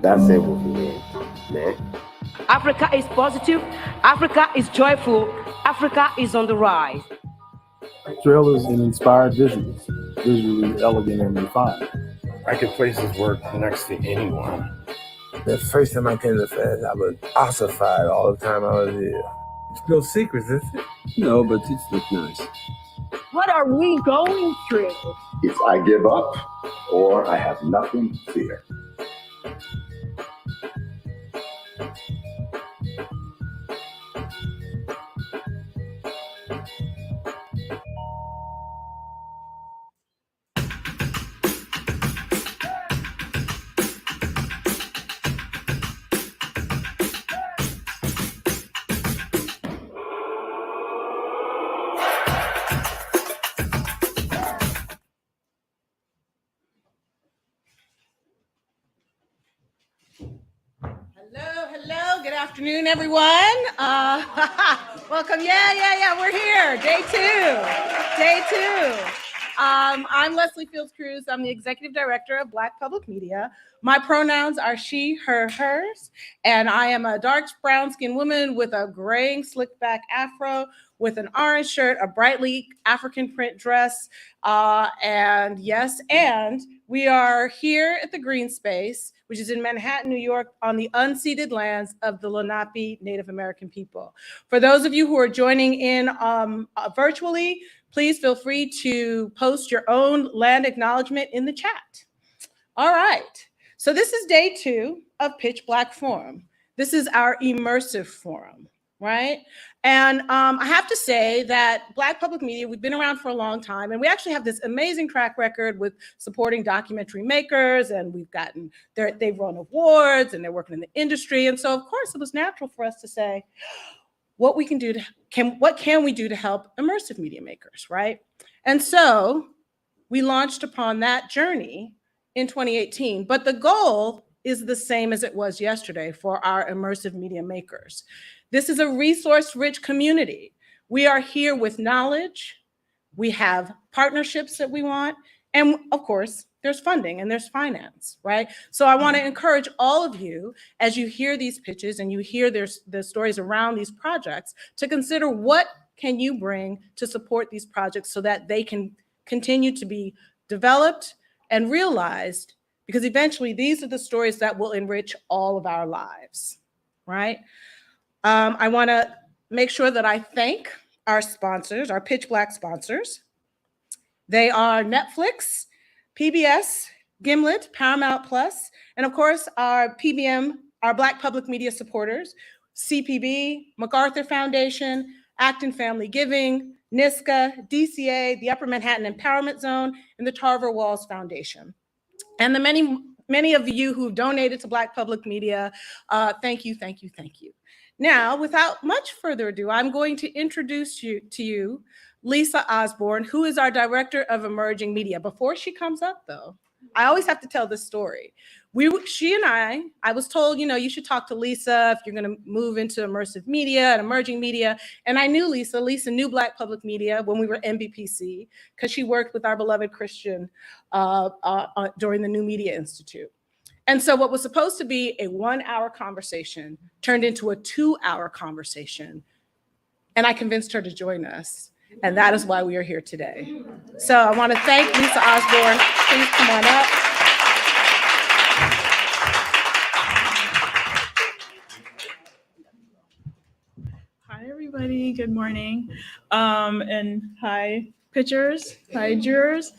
That's simple for me, man. Africa is positive. Africa is joyful. Africa is on the rise. Trailers and inspired visuals, visually elegant and refined. I could place his work next to anyone. The first time I came to Fest, I was ossified all the time I was here. It's no secrets, is it? No, but it looks nice. What are we going through? It's I give up or I have nothing to fear. Hello. Good afternoon, everyone. Welcome. Yeah. We're here. Day two. I'm Leslie Fields Cruz. I'm the executive director of Black Public Media. My pronouns are she, her, hers, and I am a dark brown-skinned woman with a graying slick back afro, with an orange shirt, a brightly African print dress, and we are here at the Green Space, which is in Manhattan, New York, on the unceded lands of the Lenape Native American people. For those of you who are joining in virtually, please feel free to post your own land acknowledgement in the chat. All right, so this is day 2 of Pitch Black Forum. This is our immersive forum, right? And I have to say that Black Public Media, we've been around for a long time, and we actually have this amazing track record with supporting documentary makers, and they've won awards, and they're working in the industry. And so, of course, it was natural for us to say, what can we do to help immersive media makers, right? And so we launched upon that journey in 2018, but the goal is the same as it was yesterday for our immersive media makers. This is a resource-rich community. We are here with knowledge, we have partnerships that we want, and of course, there's funding and there's finance, right? So I want to encourage all of you, as you hear these pitches and you hear the stories around these projects, to consider what can you bring to support these projects so that they can continue to be developed and realized, because eventually these are the stories that will enrich all of our lives, right? I want to make sure that I thank our sponsors, our Pitch Black sponsors. They are Netflix, PBS, Gimlet, Paramount Plus, and of course our PBM, our Black Public Media supporters, CPB, MacArthur Foundation, Acton Family Giving, NISCA, DCA, the Upper Manhattan Empowerment Zone, and the Tarver Walls Foundation. And the many of you who donated to Black Public Media, thank you. Now, without much further ado, I'm going to introduce to you Lisa Osborne, who is our Director of Emerging Media. Before she comes up, though, I always have to tell this story. She and I was told, you should talk to Lisa if you're going to move into immersive media and emerging media. And I knew Lisa. Lisa knew Black Public Media when we were MBPC, because she worked with our beloved Christian during the New Media Institute. And so what was supposed to be a 1-hour conversation turned into a 2-hour conversation. And I convinced her to join us. And that is why we are here today. So I want to thank Lisa Osborne. Please come on up. Hi, everybody. Good morning. And hi, pitchers. Hi, jurors.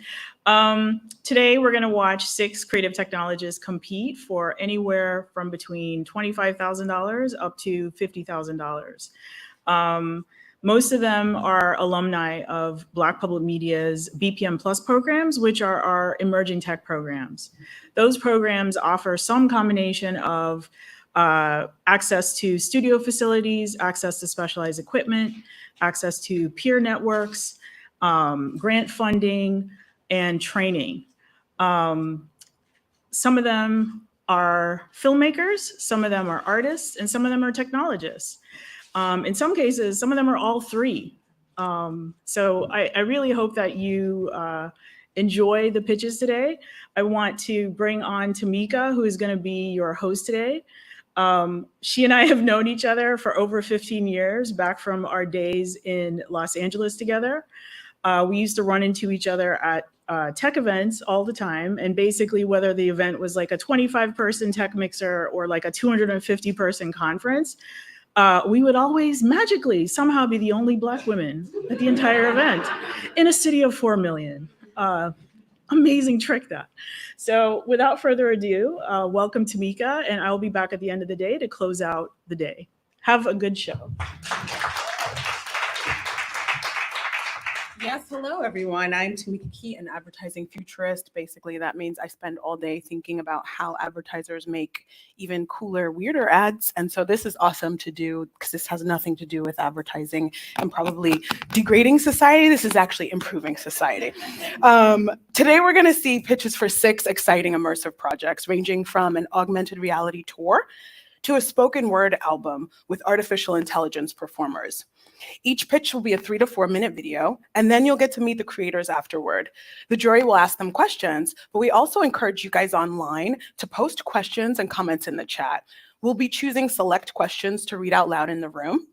Today, we're going to watch 6 creative technologists compete for anywhere from between $25,000 up to $50,000. Most of them are alumni of Black Public Media's BPM Plus programs, which are our emerging tech programs. Those programs offer some combination of access to studio facilities, access to specialized equipment, access to peer networks, grant funding, and training. Some of them are filmmakers, some of them are artists, and some of them are technologists. In some cases, some of them are all 3. So I really hope that you enjoy the pitches today. I want to bring on Tamika, who is going to be your host today. She and I have known each other for over 15 years, back from our days in Los Angeles together. We used to run into each other at tech events all the time. And basically, whether the event was like a 25-person tech mixer or like a 250-person conference, we would always magically somehow be the only Black women at the entire event in a city of 4 million. Amazing trick, that. So without further ado, welcome Tamika, and I'll be back at the end of the day to close out the day. Have a good show. Yes, hello everyone. I'm Tamika Key, an advertising futurist. Basically, that means I spend all day thinking about how advertisers make even cooler, weirder ads. And so this is awesome to do because this has nothing to do with advertising and probably degrading society. This is actually improving society. Today, we're going to see pitches for 6 exciting immersive projects, ranging from an augmented reality tour to a spoken word album with artificial intelligence performers. Each pitch will be a 3 to 4 minute video, and then you'll get to meet the creators afterward. The jury will ask them questions, but we also encourage you guys online to post questions and comments in the chat. We'll be choosing select questions to read out loud in the room.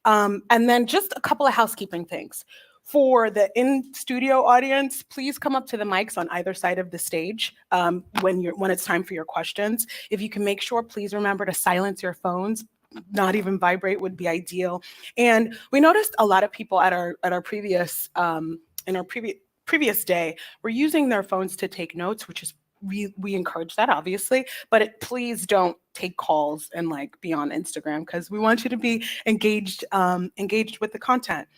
And then just a couple of housekeeping things. For the in-studio audience, please come up to the mics on either side of the stage when it's time for your questions. If you can make sure, please remember to silence your phones. Not even vibrate would be ideal. And we noticed a lot of people at our previous day were using their phones to take notes, which is we encourage that, obviously, but please don't take calls and like be on Instagram, because we want you to be engaged with the content.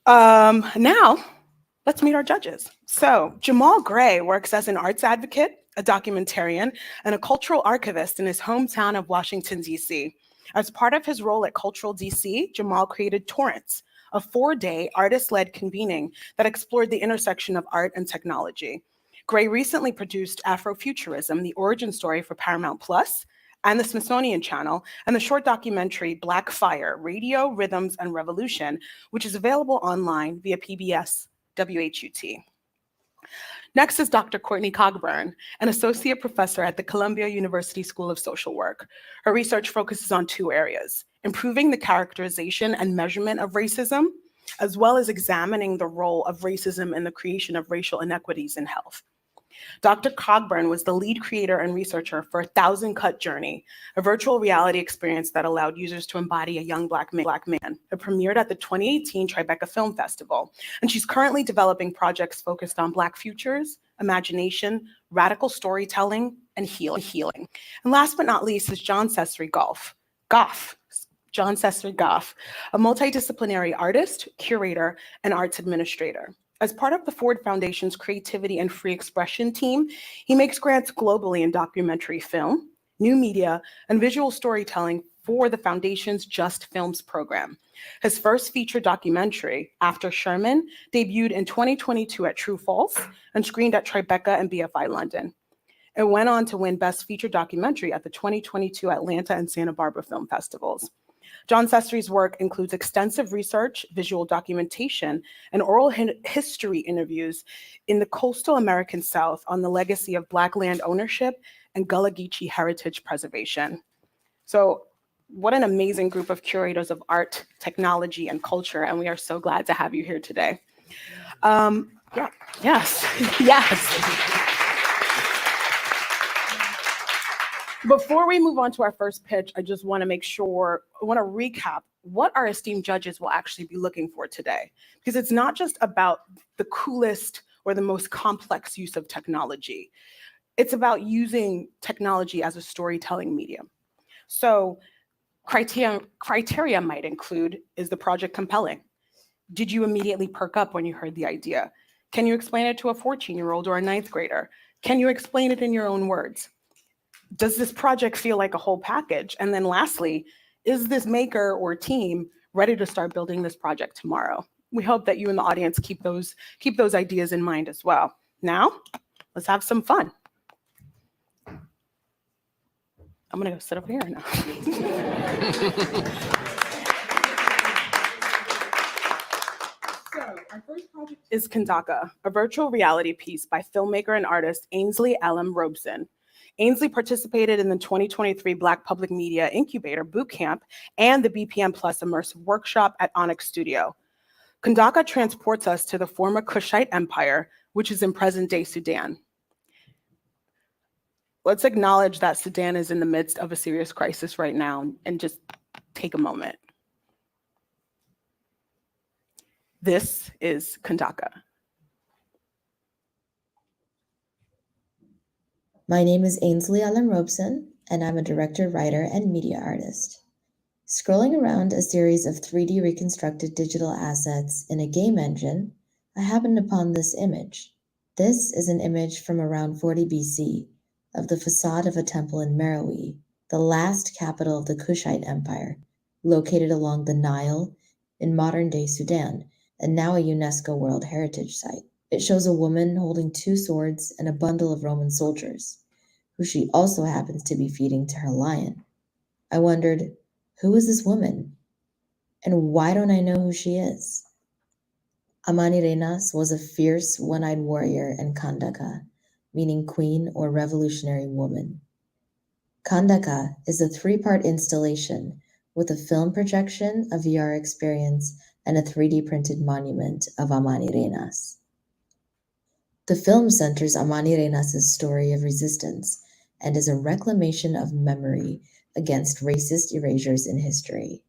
Now, let's meet our judges. So Jamal Gray works as an arts advocate, a documentarian, and a cultural archivist in his hometown of Washington, D.C. As part of his role at Cultural D.C., Jamal created Torrents, a 4-day artist-led convening that explored the intersection of art and technology. Gray recently produced Afrofuturism, the origin story for Paramount Plus and the Smithsonian Channel, and the short documentary Black Fire, Radio, Rhythms, and Revolution, which is available online via PBS WHUT. Next is Dr. Courtney Cogburn, an associate professor at the Columbia University School of Social Work. Her research focuses on 2 areas: improving the characterization and measurement of racism, as well as examining the role of racism in the creation of racial inequities in health. Dr. Cogburn was the lead creator and researcher for 1,000 Cut Journey, a virtual reality experience that allowed users to embody a young Black man. It premiered at the 2018 Tribeca Film Festival, and she's currently developing projects focused on Black futures, imagination, radical storytelling, and healing. And last but not least is John Cesare Goff, a multidisciplinary artist, curator, and arts administrator. As part of the Ford Foundation's Creativity and Free Expression team, he makes grants globally in documentary film, new media, and visual storytelling for the Foundation's Just Films program. His first feature documentary, After Sherman, debuted in 2022 at True False and screened at Tribeca and BFI London. It went on to win Best Feature Documentary at the 2022 Atlanta and Santa Barbara Film Festivals. John Cesare's work includes extensive research, visual documentation, and oral history interviews in the coastal American South on the legacy of Black land ownership and Gullah Geechee heritage preservation. So what an amazing group of curators of art, technology, and culture, and we are so glad to have you here today. Yes. Before we move on to our first pitch, I just want to recap what our esteemed judges will actually be looking for today. Because it's not just about the coolest or the most complex use of technology. It's about using technology as a storytelling medium. So criteria might include, is the project compelling? Did you immediately perk up when you heard the idea? Can you explain it to a 14-year-old or a 9th grader? Can you explain it in your own words? Does this project feel like a whole package? And then lastly, is this maker or team ready to start building this project tomorrow? We hope that you in the audience keep those ideas in mind as well. Now, let's have some fun. I'm gonna go sit over here now. So our first project is Kandaka, a virtual reality piece by filmmaker and artist Ainsley Ellen Robeson. Ainsley participated in the 2023 Black Public Media Incubator Bootcamp and the BPM Plus Immersive Workshop at Onyx Studio. Kandaka transports us to the former Kushite Empire, which is in present-day Sudan. Let's acknowledge that Sudan is in the midst of a serious crisis right now and just take a moment. This is Kandaka. My name is Ainsley Ellen Robeson, and I'm a director, writer, and media artist. Scrolling around a series of 3D reconstructed digital assets in a game engine, I happened upon this image. This is an image from around 40 BC of the facade of a temple in Meroe, the last capital of the Kushite Empire, located along the Nile in modern-day Sudan, and now a UNESCO World Heritage Site. It shows a woman holding two swords and a bundle of Roman soldiers, who she also happens to be feeding to her lion. I wondered, who is this woman? And why don't I know who she is? Amani Renas was a fierce, one-eyed warrior in Kandaka, meaning queen or revolutionary woman. Kandaka is a three-part installation with a film projection, a VR experience, and a 3D printed monument of Amani Renas. The film centers Amani Renas' story of resistance and is a reclamation of memory against racist erasures in history.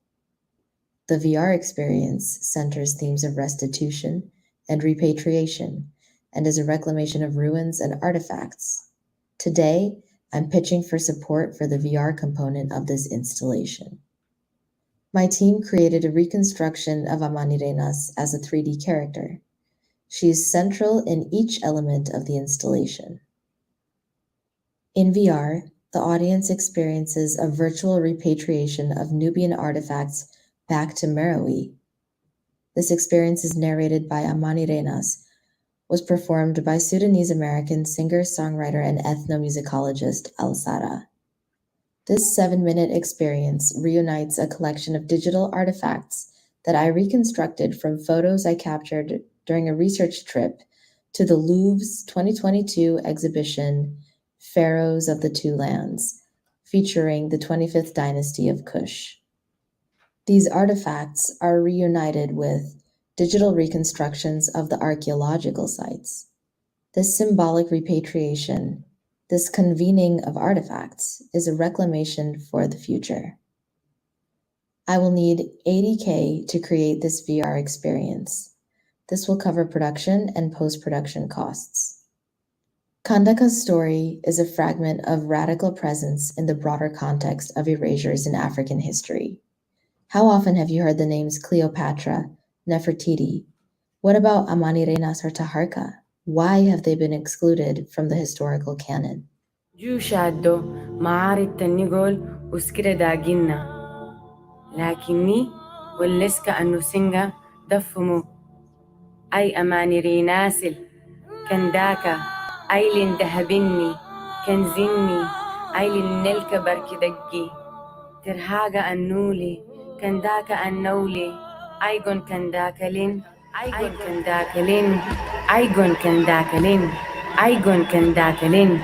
The VR experience centers themes of restitution and repatriation and is a reclamation of ruins and artifacts. Today, I'm pitching for support for the VR component of this installation. My team created a reconstruction of Amani Renas as a 3D character. She is central in each element of the installation. In VR, the audience experiences a virtual repatriation of Nubian artifacts back to Meroe. This experience is narrated by Amani Renas, was performed by Sudanese-American singer, songwriter, and ethnomusicologist El Sara. This 7-minute experience reunites a collection of digital artifacts that I reconstructed from photos I captured during a research trip to the Louvre's 2022 exhibition, Pharaohs of the Two Lands, featuring the 25th dynasty of Kush. These artifacts are reunited with digital reconstructions of the archaeological sites. This symbolic repatriation, this convening of artifacts, is a reclamation for the future. I will need $80K to create this VR experience. This will cover production and post-production costs. Kandaka's story is a fragment of radical presence in the broader context of erasures in African history. How often have you heard the names Cleopatra, Nefertiti? What about Amani Renas or Taharka? Why have they been excluded from the historical canon? جوشادو معارض تنقول وسكرة داقنا لكني واللسك أنو سنغا دفمو أي أماني ريناسل كان داكا أيلين دهبني كان زني أيلين نلك بركي دقي ترهاغا أنولي كان داكا أنولي أيقون كان داكلين أيقون كان داكلين أيقون كان داكلين أيقون كان داكلين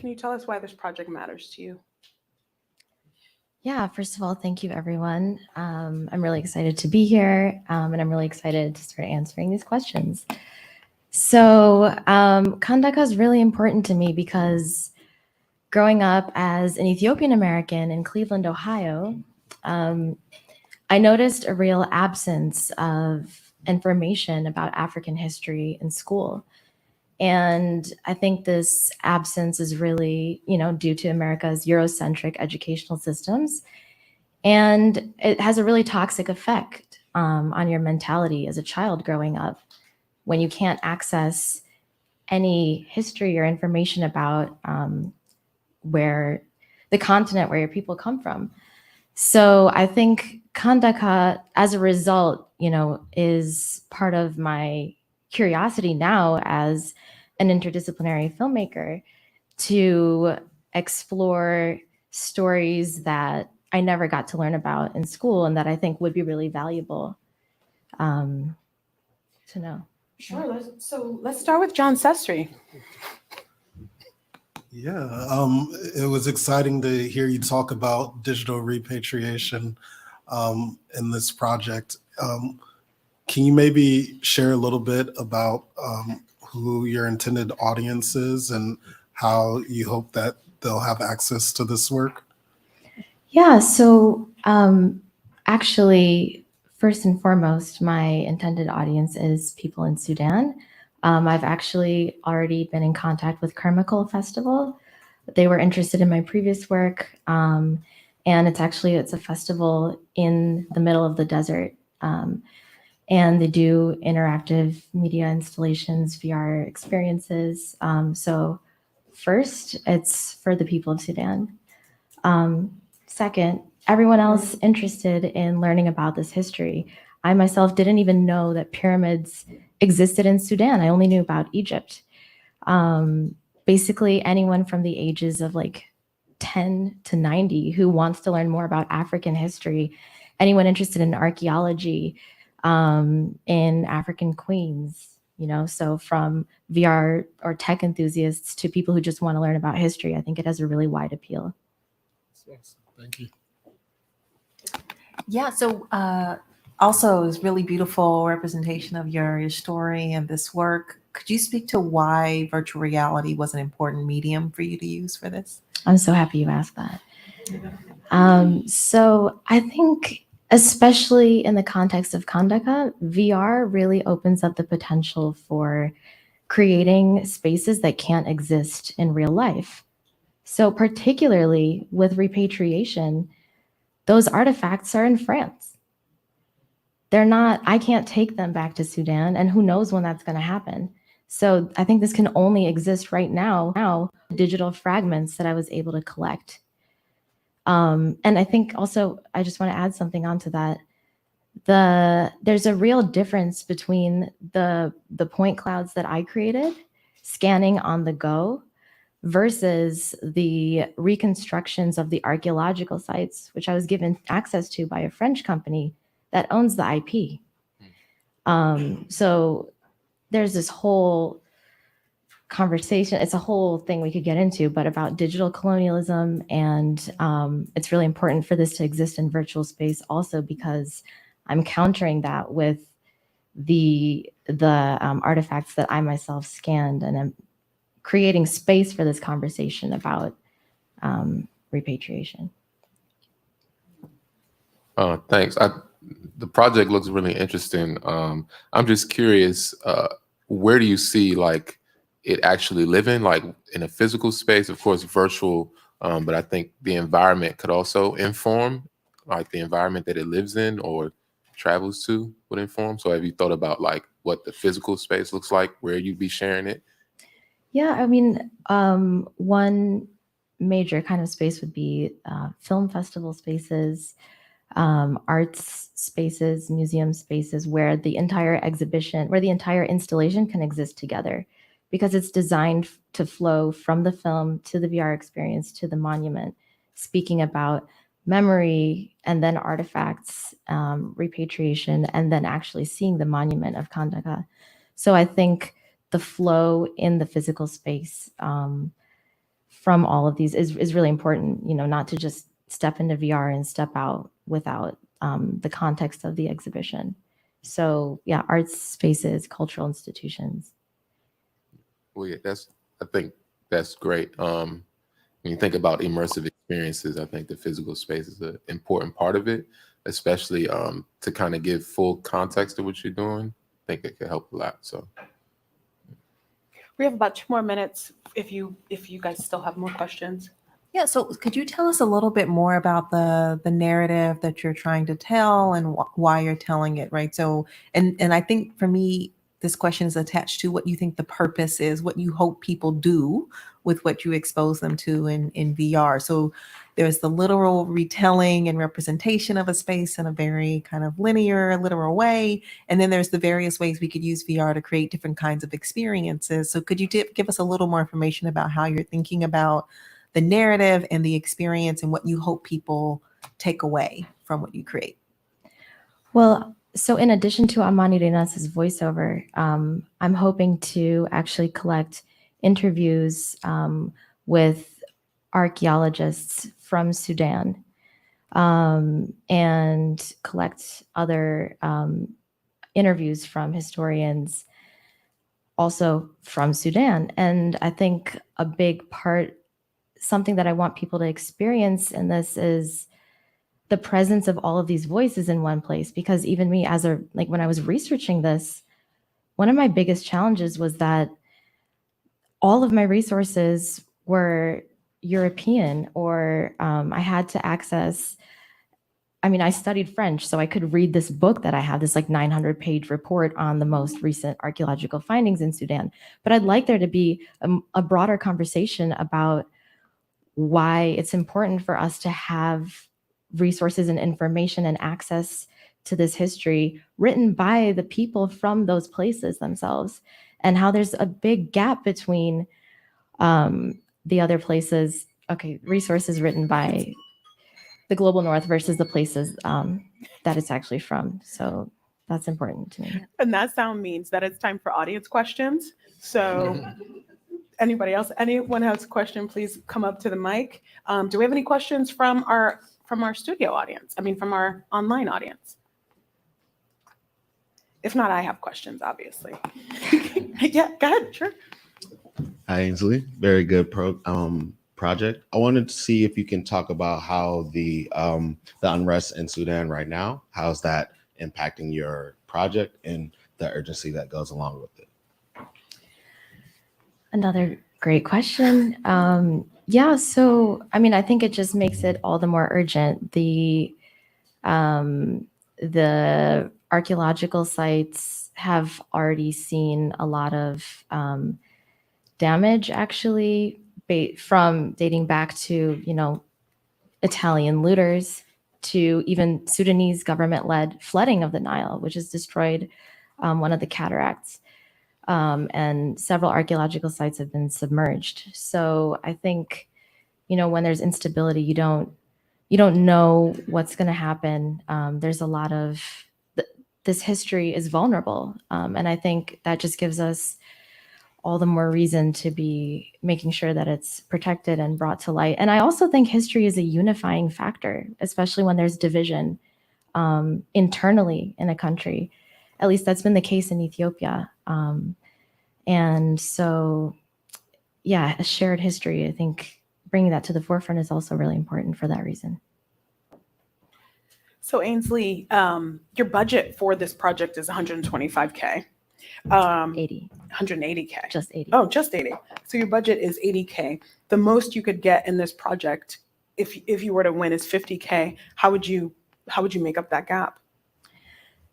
Can you tell us why this project matters to you? Yeah, first of all, thank you, everyone. I'm really excited to be here, and I'm really excited to start answering these questions. So Kandaka is really important to me because growing up as an Ethiopian American in Cleveland, Ohio, I noticed a real absence of information about African history in school. And I think this absence is really, due to America's Eurocentric educational systems. And it has a really toxic effect on your mentality as a child growing up when you can't access any history or information about where the continent where your people come from. So I think Kandaka, as a result, is part of my curiosity now as an interdisciplinary filmmaker to explore stories that I never got to learn about in school and that I think would be really valuable to know. Sure. So let's start with John Sestry. Yeah, it was exciting to hear you talk about digital repatriation in this project. Can you maybe share a little bit about who your intended audience is and how you hope that they'll have access to this work? Yeah, so actually, first and foremost, my intended audience is people in Sudan. I've actually already been in contact with Carmichael Festival. They were interested in my previous work, and it's a festival in the middle of the desert. And they do interactive media installations, VR experiences. So first, it's for the people of Sudan. Second, everyone else interested in learning about this history. I myself didn't even know that pyramids existed in Sudan. I only knew about Egypt. Basically, anyone from the ages of like 10 to 90 who wants to learn more about African history, anyone interested in archaeology, in African queens, so from VR or tech enthusiasts to people who just want to learn about history, I think it has a really wide appeal. Thank you. Yeah, so also it was really beautiful representation of your story and this work. Could you speak to why virtual reality was an important medium for you to use for this? I'm so happy you asked that. So I think, especially in the context of Kandaka, VR really opens up the potential for creating spaces that can't exist in real life. So particularly with repatriation, those artifacts are in France. They're not, I can't take them back to Sudan, and who knows when that's going to happen. So I think this can only exist right now, digital fragments that I was able to collect. And I think also, I just want to add something onto that. There's a real difference between the point clouds that I created, scanning on the go, versus the reconstructions of the archaeological sites, which I was given access to by a French company that owns the IP. So there's this whole conversation, it's a whole thing we could get into, but about digital colonialism, and it's really important for this to exist in virtual space also because I'm countering that with the artifacts that I myself scanned, and I'm creating space for this conversation about repatriation. Thanks. The project looks really interesting. I'm just curious, where do you see like it actually living, like in a physical space? Of course, virtual, but I think the environment could also inform, like the environment that it lives in or travels to would inform. So have you thought about like what the physical space looks like, where you'd be sharing it? Yeah, I mean, one major kind of space would be film festival spaces, arts spaces, museum spaces, where the entire exhibition, where the entire installation can exist together, because it's designed to flow from the film to the VR experience to the monument, speaking about memory and then artifacts, repatriation, and then actually seeing the monument of Kandaka. So I think the flow in the physical space from all of these is really important, not to just step into VR and step out without the context of the exhibition. So yeah, arts spaces, cultural institutions. Well, yeah, I think that's great. When you think about immersive experiences, I think the physical space is an important part of it, especially to kind of give full context to what you're doing. I think it could help a lot. So We have about 2 more minutes if you guys still have more questions. Yeah, so could you tell us a little bit more about the narrative that you're trying to tell and why you're telling it, right? So, and I think for me, this question is attached to what you think the purpose is, what you hope people do with what you expose them to in VR. So there's the literal retelling and representation of a space in a very kind of linear, literal way. And then there's the various ways we could use VR to create different kinds of experiences. So could you give us a little more information about how you're thinking about the narrative and the experience and what you hope people take away from what you create? Well, so in addition to Amani Reynas' voiceover, I'm hoping to actually collect interviews with archaeologists from Sudan and collect other interviews from historians also from Sudan. And I think a big part, something that I want people to experience in this is the presence of all of these voices in one place. Because even me when I was researching this, one of my biggest challenges was that all of my resources were European, or I had to access, I studied French, so I could read this book that I have, this 900-page report on the most recent archaeological findings in Sudan. But I'd like there to be a broader conversation about why it's important for us to have resources and information and access to this history written by the people from those places themselves, and how there's a big gap between the other places, resources written by the global north versus the places that it's actually from. So that's important to me. And that sound means that it's time for audience questions. So anybody else, anyone has a question, please come up to the mic. Do we have any questions from our studio audience? From our online audience? If not, I have questions, obviously. Yeah, go ahead, sure. Hi, Ainsley. Very good project. I wanted to see if you can talk about how the unrest in Sudan right now, how's that impacting your project and the urgency that goes along with it? Another Great question. Yeah, so I think it just makes it all the more urgent. The archaeological sites have already seen a lot of damage, actually, from dating back to Italian looters to even Sudanese government-led flooding of the Nile, which has destroyed one of the cataracts. And several archaeological sites have been submerged. So I think, when there's instability, you don't know what's going to happen. There's a lot of this history is vulnerable, and I think that just gives us all the more reason to be making sure that it's protected and brought to light. And I also think history is a unifying factor, especially when there's division internally in a country. At least that's been the case in Ethiopia. And so, yeah, a shared history, I think bringing that to the forefront is also really important for that reason. So Ainsley, your budget for this project is $125K. 80. 180K. Just 80. Oh, just 80. So your budget is 80K. The most you could get in this project, if you were to win, is 50K. How would you make up that gap?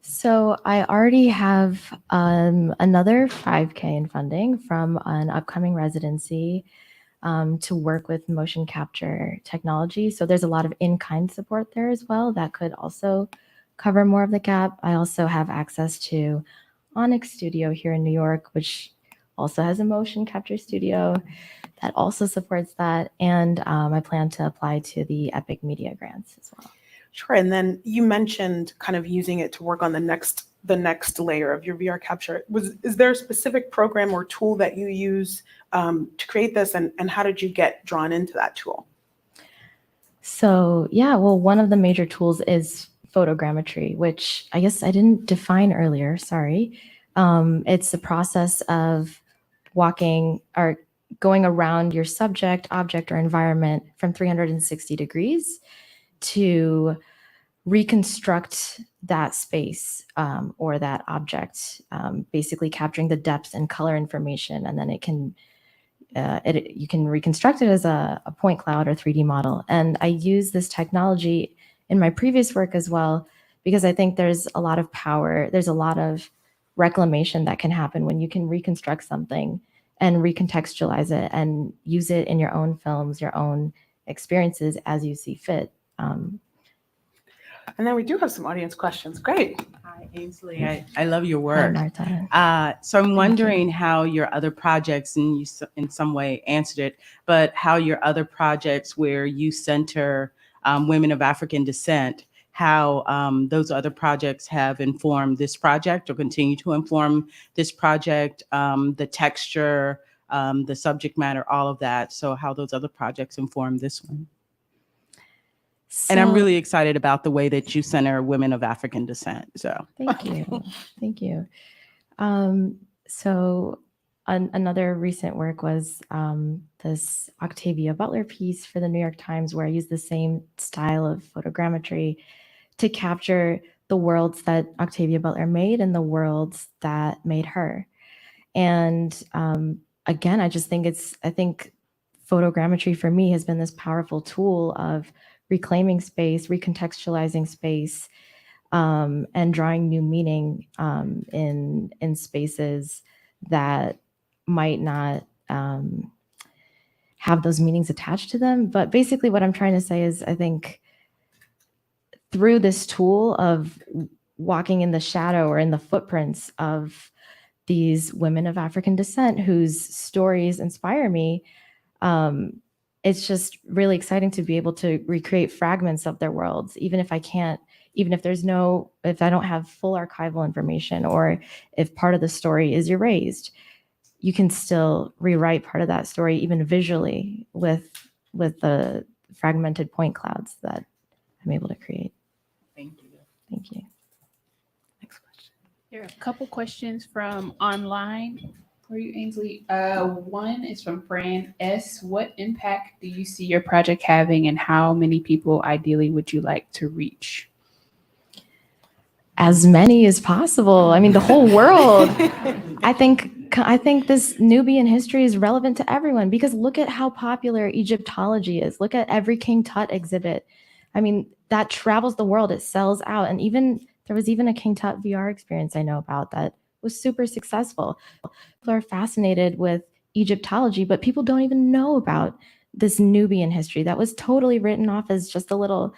So I already have another 5K in funding from an upcoming residency to work with motion capture technology. So there's a lot of in-kind support there as well that could also cover more of the gap. I also have access to Onyx Studio here in New York, which also has a motion capture studio that also supports that. And I plan to apply to the Epic Media grants as well. Sure. And then you mentioned kind of using it to work on the next layer of your VR capture. Is there a specific program or tool that you use to create this, and how did you get drawn into that tool? So yeah, well, one of the major tools is photogrammetry, which I guess I didn't define earlier, sorry. It's the process of walking or going around your subject, object, or environment from 360 degrees to reconstruct that space or that object, basically capturing the depth and color information, and then it can you can reconstruct it as a point cloud or 3D model. And I use this technology in my previous work as well, because I think there's a lot of power, there's a lot of reclamation that can happen when you can reconstruct something and recontextualize it and use it in your own films, your own experiences as you see fit. And then we do have some audience questions. Great. Hi, Ainsley. I love your work. Marta. So I'm wondering how your other projects, and you in some way answered it, but how your other projects where you center women of African descent, how those other projects have informed this project or continue to inform this project, the texture, the subject matter, all of that. So how those other projects inform this one. And I'm really excited about the way that you center women of African descent. So thank you. Thank you. So another recent work was this Octavia Butler piece for the New York Times, where I used the same style of photogrammetry to capture the worlds that Octavia Butler made and the worlds that made her. And again, I think photogrammetry for me has been this powerful tool of reclaiming space, recontextualizing space, and drawing new meaning in spaces that might not have those meanings attached to them. But basically what I'm trying to say is, I think through this tool of walking in the shadow or in the footprints of these women of African descent whose stories inspire me, it's just really exciting to be able to recreate fragments of their worlds, even if I don't have full archival information, or if part of the story is erased, you can still rewrite part of that story, even visually, with the fragmented point clouds that I'm able to create. Thank you. Thank you. Next question. There are a couple questions from online for you, Ainsley. One is from Fran S. What impact do you see your project having, and how many people ideally would you like to reach? As many as possible. I mean, the whole world. I think this Nubian history is relevant to everyone, because look at how popular Egyptology is. Look at every King Tut exhibit. I mean, that travels the world. It sells out. And there was even a King Tut VR experience I know about that was super successful. People are fascinated with Egyptology, but people don't even know about this Nubian history that was totally written off as just a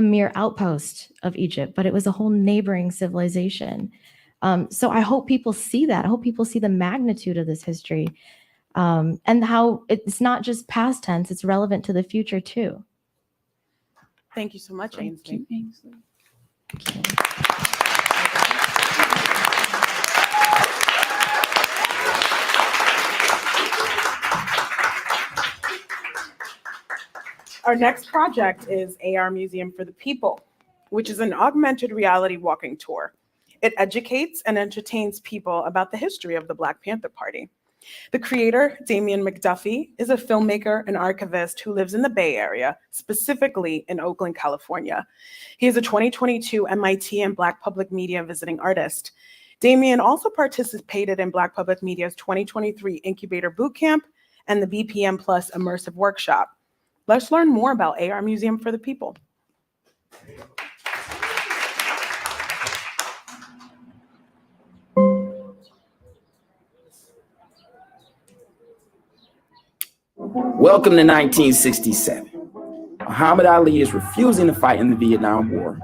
mere outpost of Egypt, but it was a whole neighboring civilization. So I hope people see that. I hope people see the magnitude of this history, and how it's not just past tense, it's relevant to the future too. Thank you so much, Ainsley. Thank you. Our next project is AR Museum for the People, which is an augmented reality walking tour. It educates and entertains people about the history of the Black Panther Party. The creator, Damian McDuffie, is a filmmaker and archivist who lives in the Bay Area, specifically in Oakland, California. He is a 2022 MIT and Black Public Media visiting artist. Damian also participated in Black Public Media's 2023 Incubator Bootcamp and the BPM Plus Immersive Workshop. Let's learn more about AR Museum for the People. Welcome to 1967. Muhammad Ali is refusing to fight in the Vietnam War.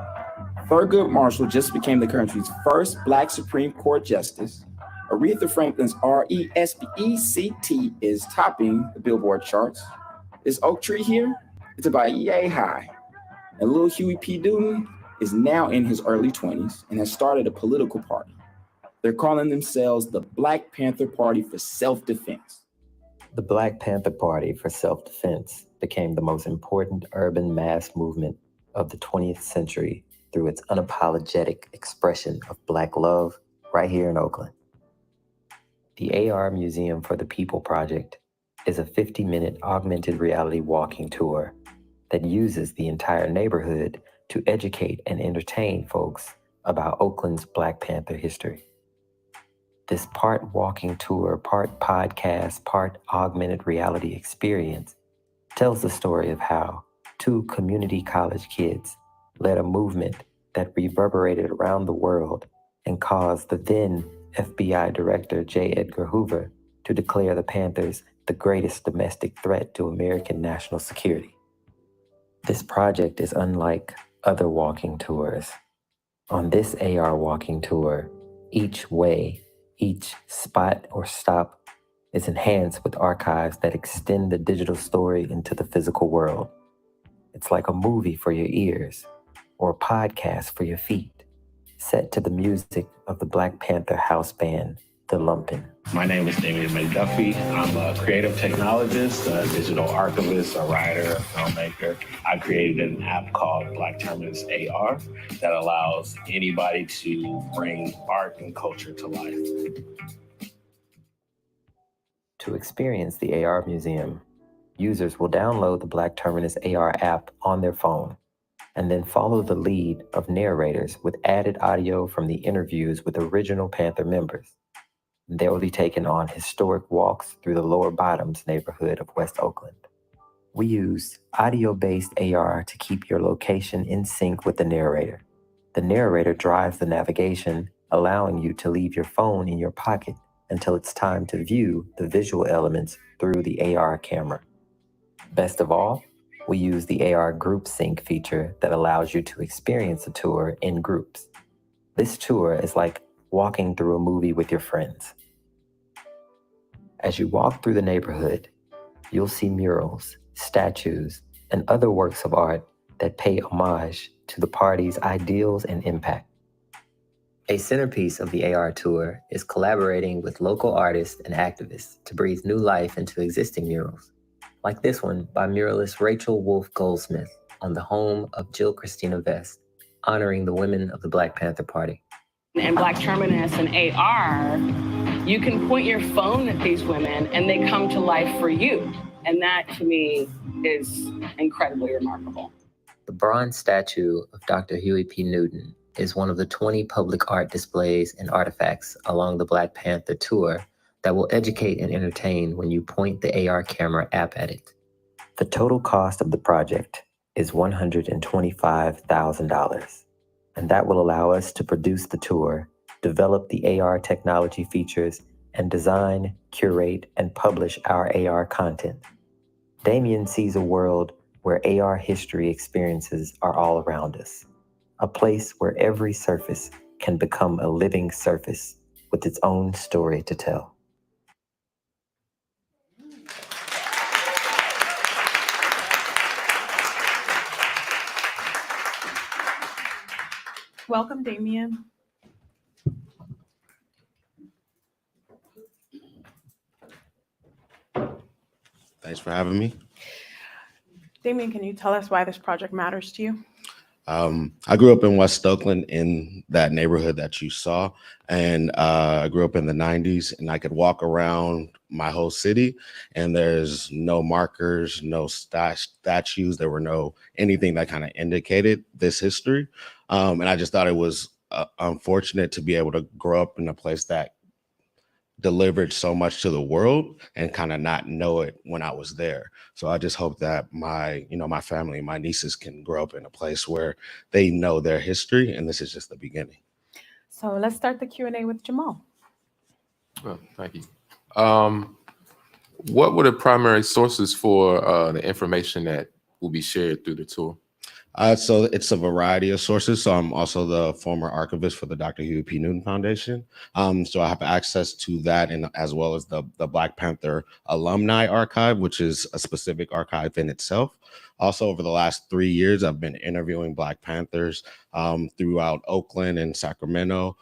Thurgood Marshall just became the country's first Black Supreme Court Justice. Aretha Franklin's R.E.S.P.E.C.T. is topping the Billboard charts. This oak tree here, it's about yay high. And little Huey P. Newton is now in his early 20s and has started a political party. They're calling themselves the Black Panther Party for Self-Defense. The Black Panther Party for Self-Defense became the most important urban mass movement of the 20th century through its unapologetic expression of Black love right here in Oakland. The AR Museum for the People project is a 50-minute augmented reality walking tour that uses the entire neighborhood to educate and entertain folks about Oakland's Black Panther history. This part walking tour, part podcast, part augmented reality experience tells the story of how two community college kids led a movement that reverberated around the world and caused the then FBI Director J. Edgar Hoover to declare the Panthers the greatest domestic threat to American national security. This project is unlike other walking tours. On this AR walking tour, each way, each spot or stop is enhanced with archives that extend the digital story into the physical world. It's like a movie for your ears or a podcast for your feet, set to the music of the Black Panther house band, The Lumpin'. My name is Damian McDuffie. I'm a creative technologist, a digital archivist, a writer, a filmmaker. I created an app called Black Terminus AR that allows anybody to bring art and culture to life. To experience the AR Museum, users will download the Black Terminus AR app on their phone and then follow the lead of narrators with added audio from the interviews with original Panther members. They will be taken on historic walks through the Lower Bottoms neighborhood of West Oakland. We use audio-based AR to keep your location in sync with the narrator. The narrator drives the navigation, allowing you to leave your phone in your pocket until it's time to view the visual elements through the AR camera. Best of all, we use the AR Group Sync feature that allows you to experience a tour in groups. This tour is like walking through a movie with your friends. As you walk through the neighborhood, you'll see murals, statues, and other works of art that pay homage to the party's ideals and impact. A centerpiece of the AR tour is collaborating with local artists and activists to breathe new life into existing murals, like this one by muralist Rachel Wolfe Goldsmith on the home of Jill Christina Vest, honoring the women of the Black Panther Party. In Black Terminus and AR, you can point your phone at these women and they come to life for you. And that, to me, is incredibly remarkable. The bronze statue of Dr. Huey P. Newton is one of the 20 public art displays and artifacts along the Black Panther tour that will educate and entertain when you point the AR camera app at it. The total cost of the project is $125,000, and that will allow us to produce the tour, develop the AR technology features, and design, curate, and publish our AR content. Damien sees a world where AR history experiences are all around us, a place where every surface can become a living surface with its own story to tell. Welcome, Damien. Thanks for having me. Damien, can you tell us why this project matters to you? I grew up in West Oakland in that neighborhood that you saw, and I grew up in the 90s, and I could walk around my whole city, and there's no markers, no statues, there were no anything that kind of indicated this history. And I just thought it was unfortunate to be able to grow up in a place that delivered so much to the world and kind of not know it when I was there. So I just hope that my family, my nieces can grow up in a place where they know their history, and this is just the beginning. So let's start the Q&A with Jamal. Well, thank you. What were the primary sources for the information that will be shared through the tour? So it's a variety of sources. So I'm also the former archivist for the Dr. Huey P. Newton Foundation. So I have access to that, and as well as the Black Panther Alumni Archive, which is a specific archive in itself. Also, over the last 3 years, I've been interviewing Black Panthers throughout Oakland and Sacramento,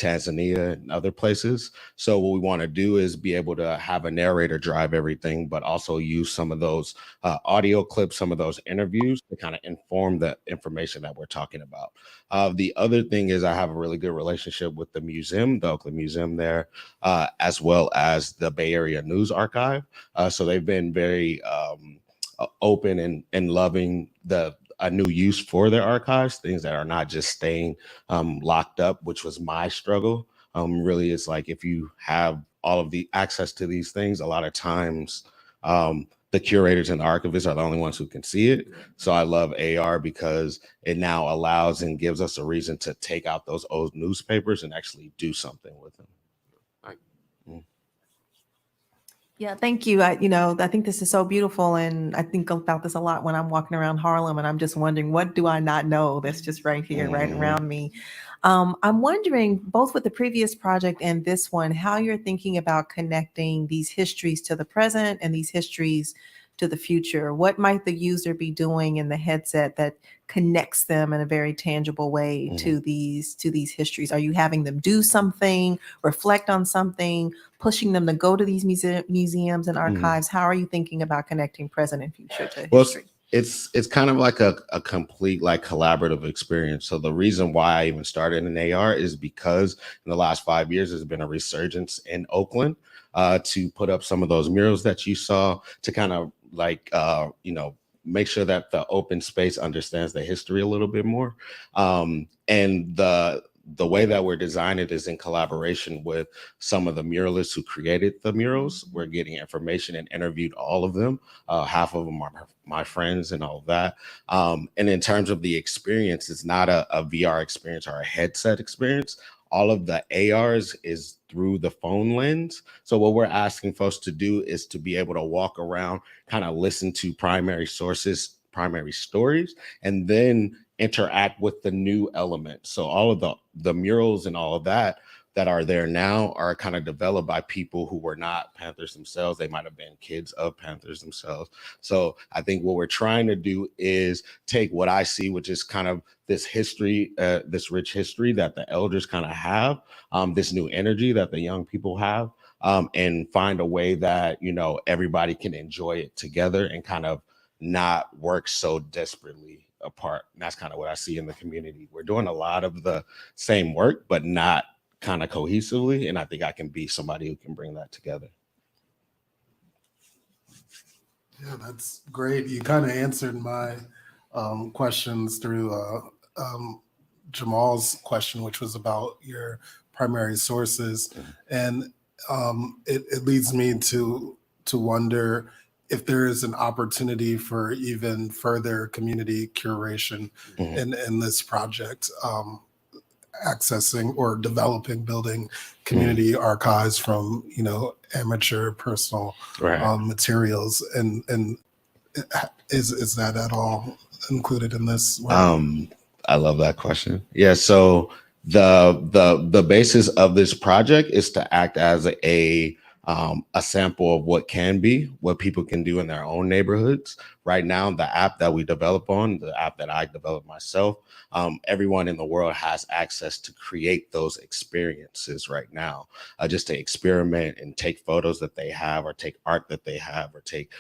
Tanzania and other places. So what we want to do is be able to have a narrator drive everything, but also use some of those audio clips, some of those interviews to kind of inform the information that we're talking about. The other thing is I have a really good relationship with the museum, the Oakland Museum there, as well as the Bay Area News Archive. So they've been very open and loving a new use for their archives, things that are not just staying locked up, which was my struggle. Really, it's like if you have all of the access to these things, a lot of times the curators and the archivists are the only ones who can see it. So I love AR because it now allows and gives us a reason to take out those old newspapers and actually do something with them. Yeah, thank you. I think this is so beautiful, and I think about this a lot when I'm walking around Harlem, and I'm just wondering, what do I not know that's just right here, right around me? I'm wondering, both with the previous project and this one, how you're thinking about connecting these histories to the present and these histories to the future. What might the user be doing in the headset that connects them in a very tangible way to these histories? Are you having them do something, reflect on something, pushing them to go to these museums and archives? How are you thinking about connecting present and future to history? It's kind of like a complete like collaborative experience. So the reason why I even started in AR is because in the last 5 years there's been a resurgence in Oakland to put up some of those murals that you saw to kind of like make sure that the open space understands the history a little bit more. And the way that we're designing it is in collaboration with some of the muralists who created the murals. We're getting information and interviewed all of them. Half of them are my friends and all of that. And in terms of the experience, it's not a VR experience or a headset experience. All of the ARs is through the phone lens. So what we're asking folks to do is to be able to walk around, kind of listen to primary sources, primary stories, and then interact with the new elements. So all of the murals and all of that are there now are kind of developed by people who were not Panthers themselves. They might have been kids of Panthers themselves. So I think what we're trying to do is take what I see, which is kind of this history, this rich history that the elders kind of have, this new energy that the young people have, and find a way that, everybody can enjoy it together and kind of not work so desperately apart. And that's kind of what I see in the community. We're doing a lot of the same work, but not kind of cohesively. And I think I can be somebody who can bring that together. Yeah, that's great. You kind of answered my questions through Jamal's question, which was about your primary sources. And it leads me to wonder if there is an opportunity for even further community curation in this project, accessing or building community archives from, amateur personal materials. And is that at all included in this work? I love that question. Yeah. So the basis of this project is to act as a sample of what can be, what people can do in their own neighborhoods. Right now, the app that we develop on, the app that I developed myself, everyone in the world has access to create those experiences right now, just to experiment and take photos that they have, or take art that they have, or take,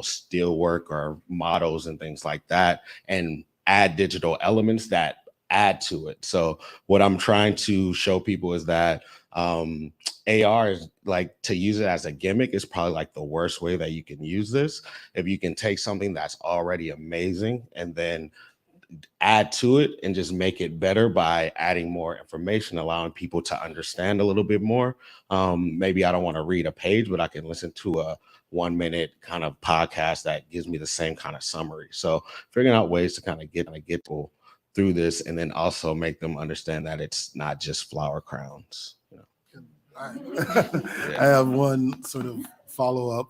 still work or models and things like that, and add digital elements that add to it. So what I'm trying to show people is that AR is like, to use it as a gimmick is probably like the worst way that you can use this. If you can take something that's already amazing and then add to it and just make it better by adding more information, allowing people to understand a little bit more. Maybe I don't want to read a page, but I can listen to a 1 minute kind of podcast that gives me the same kind of summary. So figuring out ways to kind of get people through this, and then also make them understand that it's not just flower crowns. I have one sort of follow-up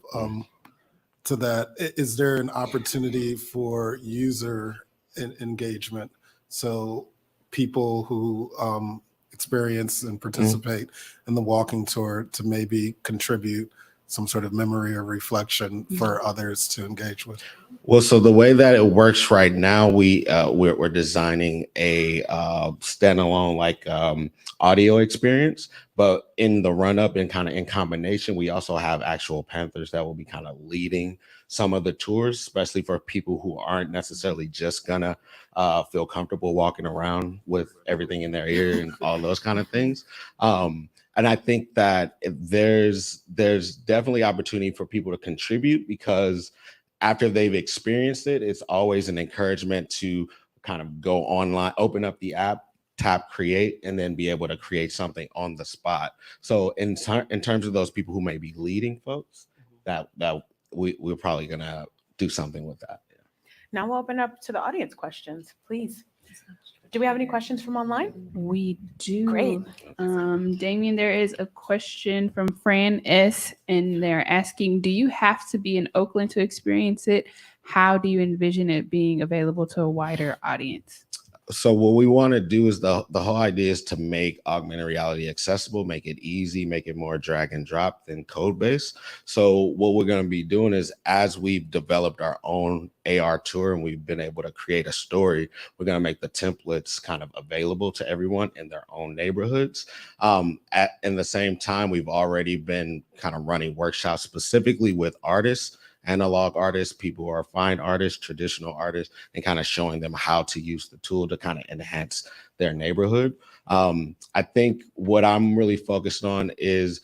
to that. Is there an opportunity for user engagement? So people who experience and participate in the walking tour to maybe contribute some sort of memory or reflection for others to engage with? Well, so the way that it works right now, we're designing a standalone audio experience, but in the run up and kind of in combination, we also have actual Panthers that will be kind of leading some of the tours, especially for people who aren't necessarily just gonna feel comfortable walking around with everything in their ear and all those kind of things. And I think that there's definitely opportunity for people to contribute, because after they've experienced it, it's always an encouragement to kind of go online, open up the app, tap create, and then be able to create something on the spot. So in terms of those people who may be leading folks, that we're probably gonna do something with that. Now we'll open up to the audience questions, please. Do we have any questions from online? We do. Great. Damien, there is a question from Fran S, and they're asking, do you have to be in Oakland to experience it? How do you envision it being available to a wider audience? So what we want to do is the whole idea is to make augmented reality accessible, make it easy, make it more drag and drop than code based. So what we're going to be doing is, as we've developed our own AR tour and we've been able to create a story, we're going to make the templates kind of available to everyone in their own neighborhoods. In the same time, we've already been kind of running workshops specifically with artists, analog artists, people who are fine artists, traditional artists, and kind of showing them how to use the tool to kind of enhance their neighborhood. I think what I'm really focused on is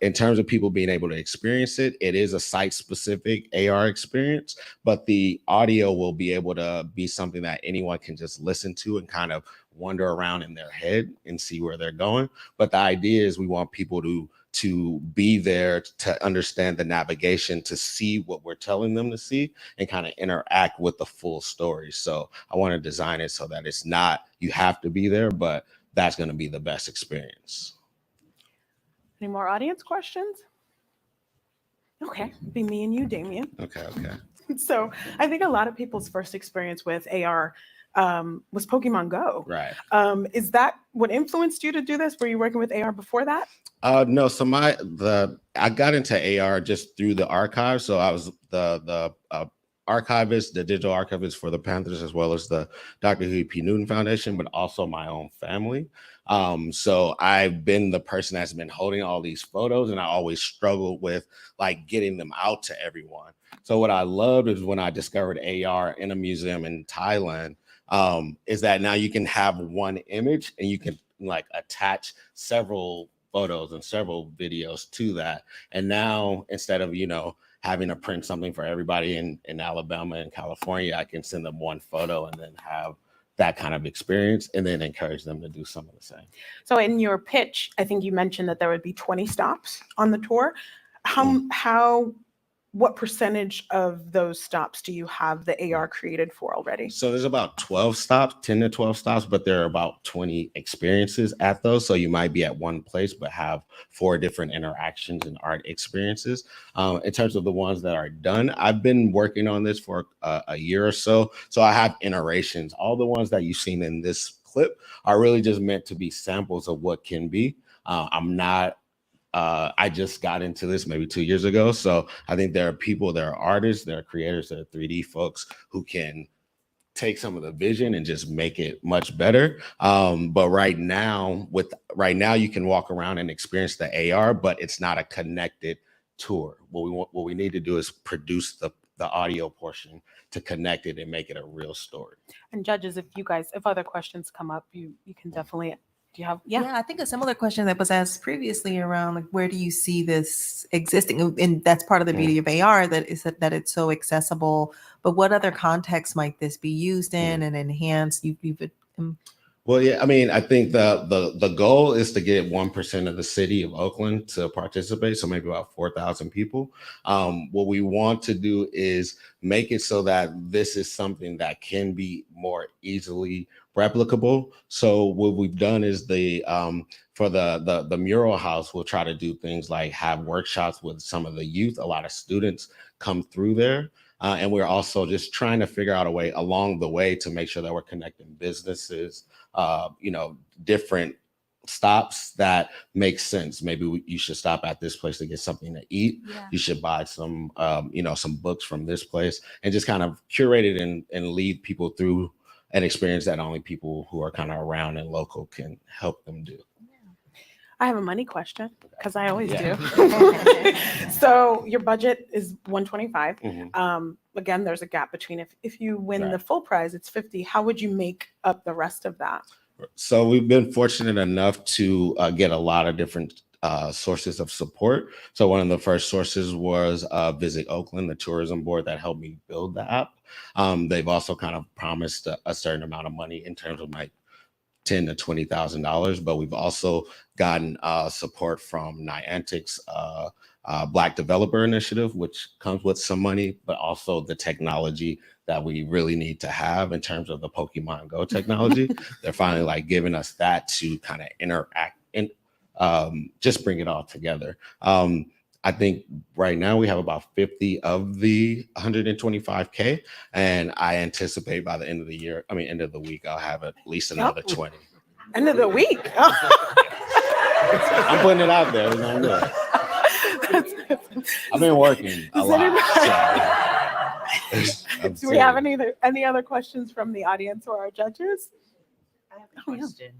in terms of people being able to experience it, it is a site-specific AR experience, but the audio will be able to be something that anyone can just listen to and kind of wander around in their head and see where they're going. But the idea is we want people to be there to understand the navigation, to see what we're telling them to see, and kind of interact with the full story. So I want to design it so that it's not, you have to be there, but that's going to be the best experience. Any more audience questions? Okay, be me and you, Damien. Okay. So I think a lot of people's first experience with AR was Pokemon Go. Right. Is that what influenced you to do this? Were you working with AR before that? No, so I got into AR just through the archive. So I was the archivist, the digital archivist for the Panthers, as well as the Dr. Huey P. Newton Foundation, but also my own family. So I've been the person that's been holding all these photos, and I always struggled with like getting them out to everyone. So what I loved is when I discovered AR in a museum in Thailand, is that now you can have one image and you can like attach several photos and several videos to that. And now instead of, having to print something for everybody in Alabama and California, I can send them one photo and then have that kind of experience and then encourage them to do some of the same. So in your pitch, I think you mentioned that there would be 20 stops on the tour. What percentage of those stops do you have the AR created for already? So there's about 12 stops, 10 to 12 stops, but there are about 20 experiences at those. So you might be at one place, but have 4 different interactions and art experiences. In terms of the ones that are done, I've been working on this for a year or so. So I have iterations. All the ones that you've seen in this clip are really just meant to be samples of what can be. I just got into this maybe 2 years ago. So I think there are people, there are artists, there are creators, there are 3D folks who can take some of the vision and just make it much better. But right now you can walk around and experience the AR, but it's not a connected tour. What we need to do is produce the audio portion to connect it and make it a real story. And judges, if other questions come up, you can definitely. Do you have? Yeah, I think a similar question that was asked previously around like, where do you see this existing? And that's part of the beauty of AR, that it's so accessible. But what other contexts might this be used in and enhanced? Well, yeah, I mean, I think the goal is to get 1% of the city of Oakland to participate, so maybe about 4,000 people. What we want to do is make it so that this is something that can be more easily replicable. So what we've done is for the mural house, we'll try to do things like have workshops with some of the youth. A lot of students come through there. And we're also just trying to figure out a way along the way to make sure that we're connecting businesses, different stops that make sense. Maybe you should stop at this place to get something to eat. Yeah. You should buy some, some books from this place, and just kind of curate it and lead people through an experience that only people who are kind of around and local can help them do. I have a money question because I always Yeah. do. So your budget is 125. Mm-hmm. Again, there's a gap between if you win Right. the full prize, it's 50. How would you make up the rest of that? So we've been fortunate enough to get a lot of different sources of support. So one of the first sources was Visit Oakland, the tourism board that helped me build the app. They've also kind of promised a certain amount of money in terms of like $10,000 to $20,000, but we've also gotten support from Niantic's Black Developer Initiative, which comes with some money, but also the technology that we really need to have in terms of the Pokemon Go technology. They're finally like giving us that to kind of interact and just bring it all together. I think right now we have about 50 of the 125K, and I anticipate by the end of the week, I'll have at least another 20. End of the week. I'm putting it out there. I've been working a lot. Do we have any other questions from the audience or our judges? I have a question.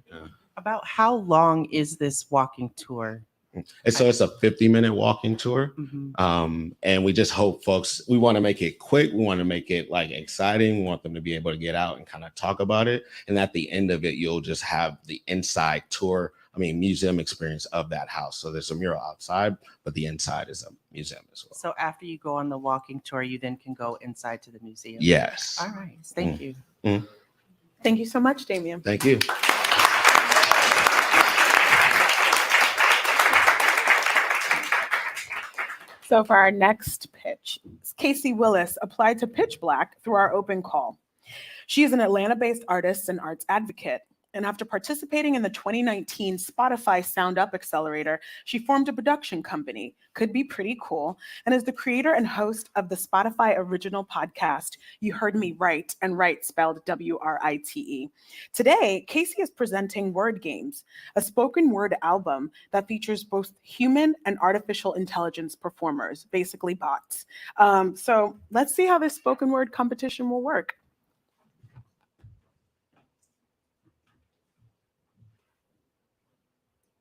About how long is this walking tour? And so it's a 50-minute walking tour. And we just hope we want to make it quick. We want to make it like exciting. We want them to be able to get out and kind of talk about it. And at the end of it, you'll just have the inside museum experience of that house. So there's a mural outside, but the inside is a museum as well. So after you go on the walking tour, you then can go inside to the museum? Yes. All right. Thank you. Thank you so much, Damien. Thank you. So for our next pitch, Casey Willis applied to PitchBLACK through our open call. She is an Atlanta-based artist and arts advocate. And after participating in the 2019 Spotify Sound Up Accelerator, she formed a production company, Could Be Pretty Cool, and is the creator and host of the Spotify original podcast, You Heard Me Right, and Right spelled W-R-I-T-E. Today, Casey is presenting Word Games, a spoken word album that features both human and artificial intelligence performers, basically bots. So let's see how this spoken word competition will work.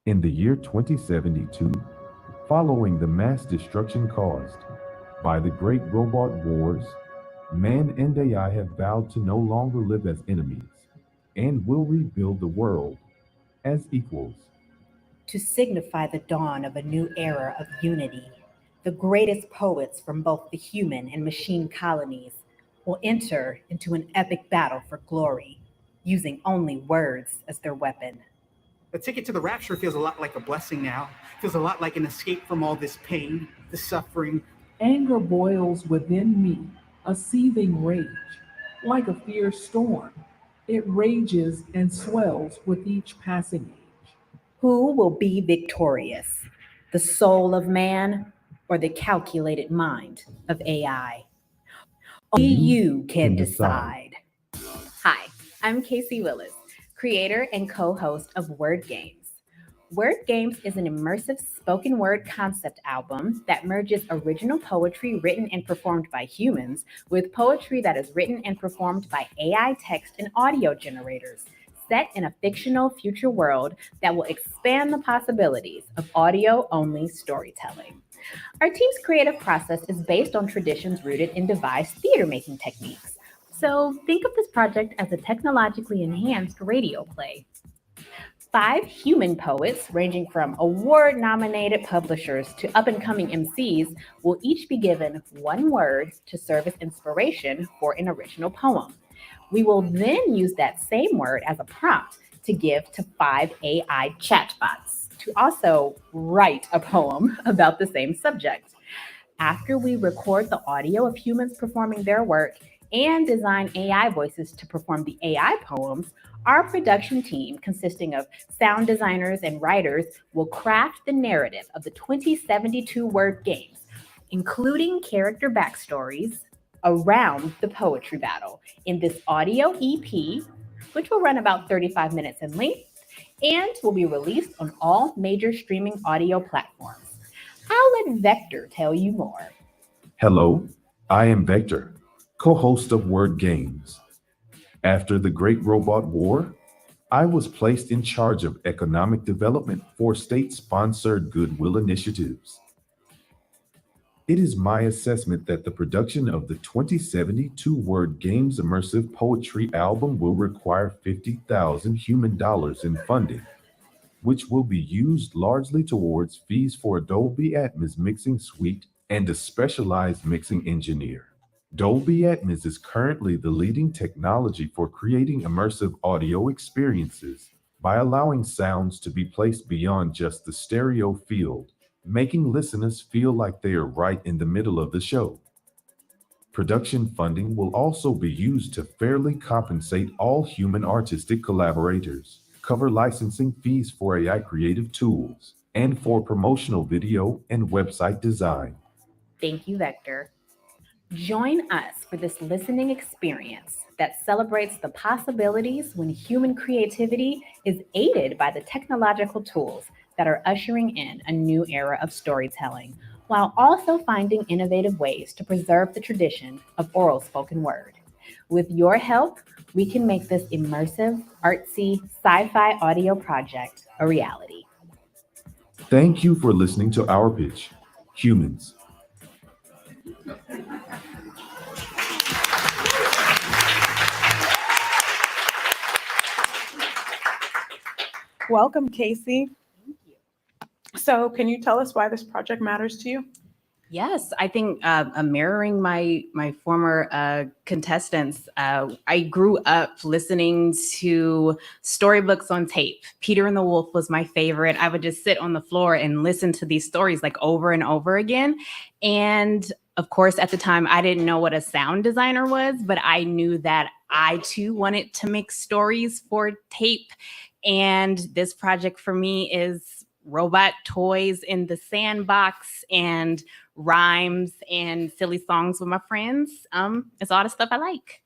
In the year 2072, following the mass destruction caused by the great robot wars, man and AI have vowed to no longer live as enemies and will rebuild the world as equals. To signify the dawn of a new era of unity, the greatest poets from both the human and machine colonies will enter into an epic battle for glory, using only words as their weapon. The ticket to the rapture feels a lot like a blessing now. Feels a lot like an escape from all this pain, the suffering. Anger boils within me, a seething rage, like a fierce storm. It rages and swells with each passing age. Who will be victorious? The soul of man or the calculated mind of AI? Only you can decide. Hi, I'm Casey Willis, creator and co-host of Word Games. Word Games is an immersive spoken word concept album that merges original poetry written and performed by humans with poetry that is written and performed by AI text and audio generators, set in a fictional future world that will expand the possibilities of audio-only storytelling. Our team's creative process is based on traditions rooted in devised theater-making techniques. So think of this project as a technologically enhanced radio play. 5 human poets, ranging from award-nominated publishers to up-and-coming MCs, will each be given one word to serve as inspiration for an original poem. We will then use that same word as a prompt to give to 5 AI chatbots to also write a poem about the same subject. After we record the audio of humans performing their work and design AI voices to perform the AI poems, our production team, consisting of sound designers and writers, will craft the narrative of the 2072 Word Games, including character backstories around the poetry battle in this audio EP, which will run about 35 minutes in length, and will be released on all major streaming audio platforms. I'll let Vector tell you more. Hello, I am Vector, co-host of Word Games. After the Great Robot War, I was placed in charge of economic development for state-sponsored goodwill initiatives. It is my assessment that the production of the 2072 Word Games Immersive Poetry album will require 50,000 human dollars in funding, which will be used largely towards fees for a Dolby Atmos mixing suite and a specialized mixing engineer. Dolby Atmos is currently the leading technology for creating immersive audio experiences by allowing sounds to be placed beyond just the stereo field, making listeners feel like they are right in the middle of the show. Production funding will also be used to fairly compensate all human artistic collaborators, cover licensing fees for AI creative tools, and for promotional video and website design. Thank you, Vector. Join us for this listening experience that celebrates the possibilities when human creativity is aided by the technological tools that are ushering in a new era of storytelling, while also finding innovative ways to preserve the tradition of oral spoken word. With your help, we can make this immersive, artsy, sci-fi audio project a reality. Thank you for listening to our pitch, Humans. Welcome, Casey. So can you tell us why this project matters to you? Yes, I think mirroring my former contestants, I grew up listening to storybooks on tape. Peter and the Wolf was my favorite. I would just sit on the floor and listen to these stories like over and over again. And of course, at the time, I didn't know what a sound designer was, but I knew that I too wanted to make stories for tape. And this project for me is robot toys in the sandbox and rhymes and silly songs with my friends. It's all the stuff I like.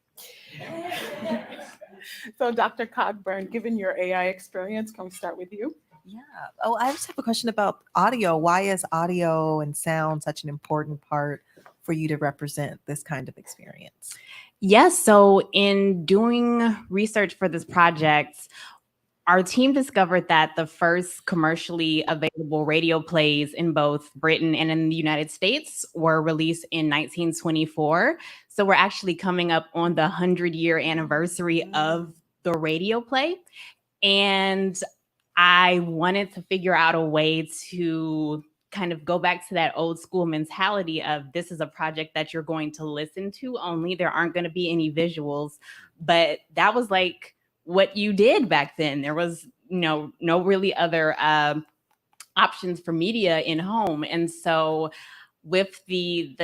So Dr. Cogburn, given your AI experience, can we start with you? Yeah. Oh, I just have a question about audio. Why is audio and sound such an important part for you to represent this kind of experience? Yes. So in doing research for this project, our team discovered that the first commercially available radio plays in both Britain and in the United States were released in 1924. So we're actually coming up on the 100-year anniversary of the radio play. And I wanted to figure out a way to kind of go back to that old school mentality of this is a project that you're going to listen to only. There aren't going to be any visuals. But that was like what you did back then. There was no really other options for media in home. And so with the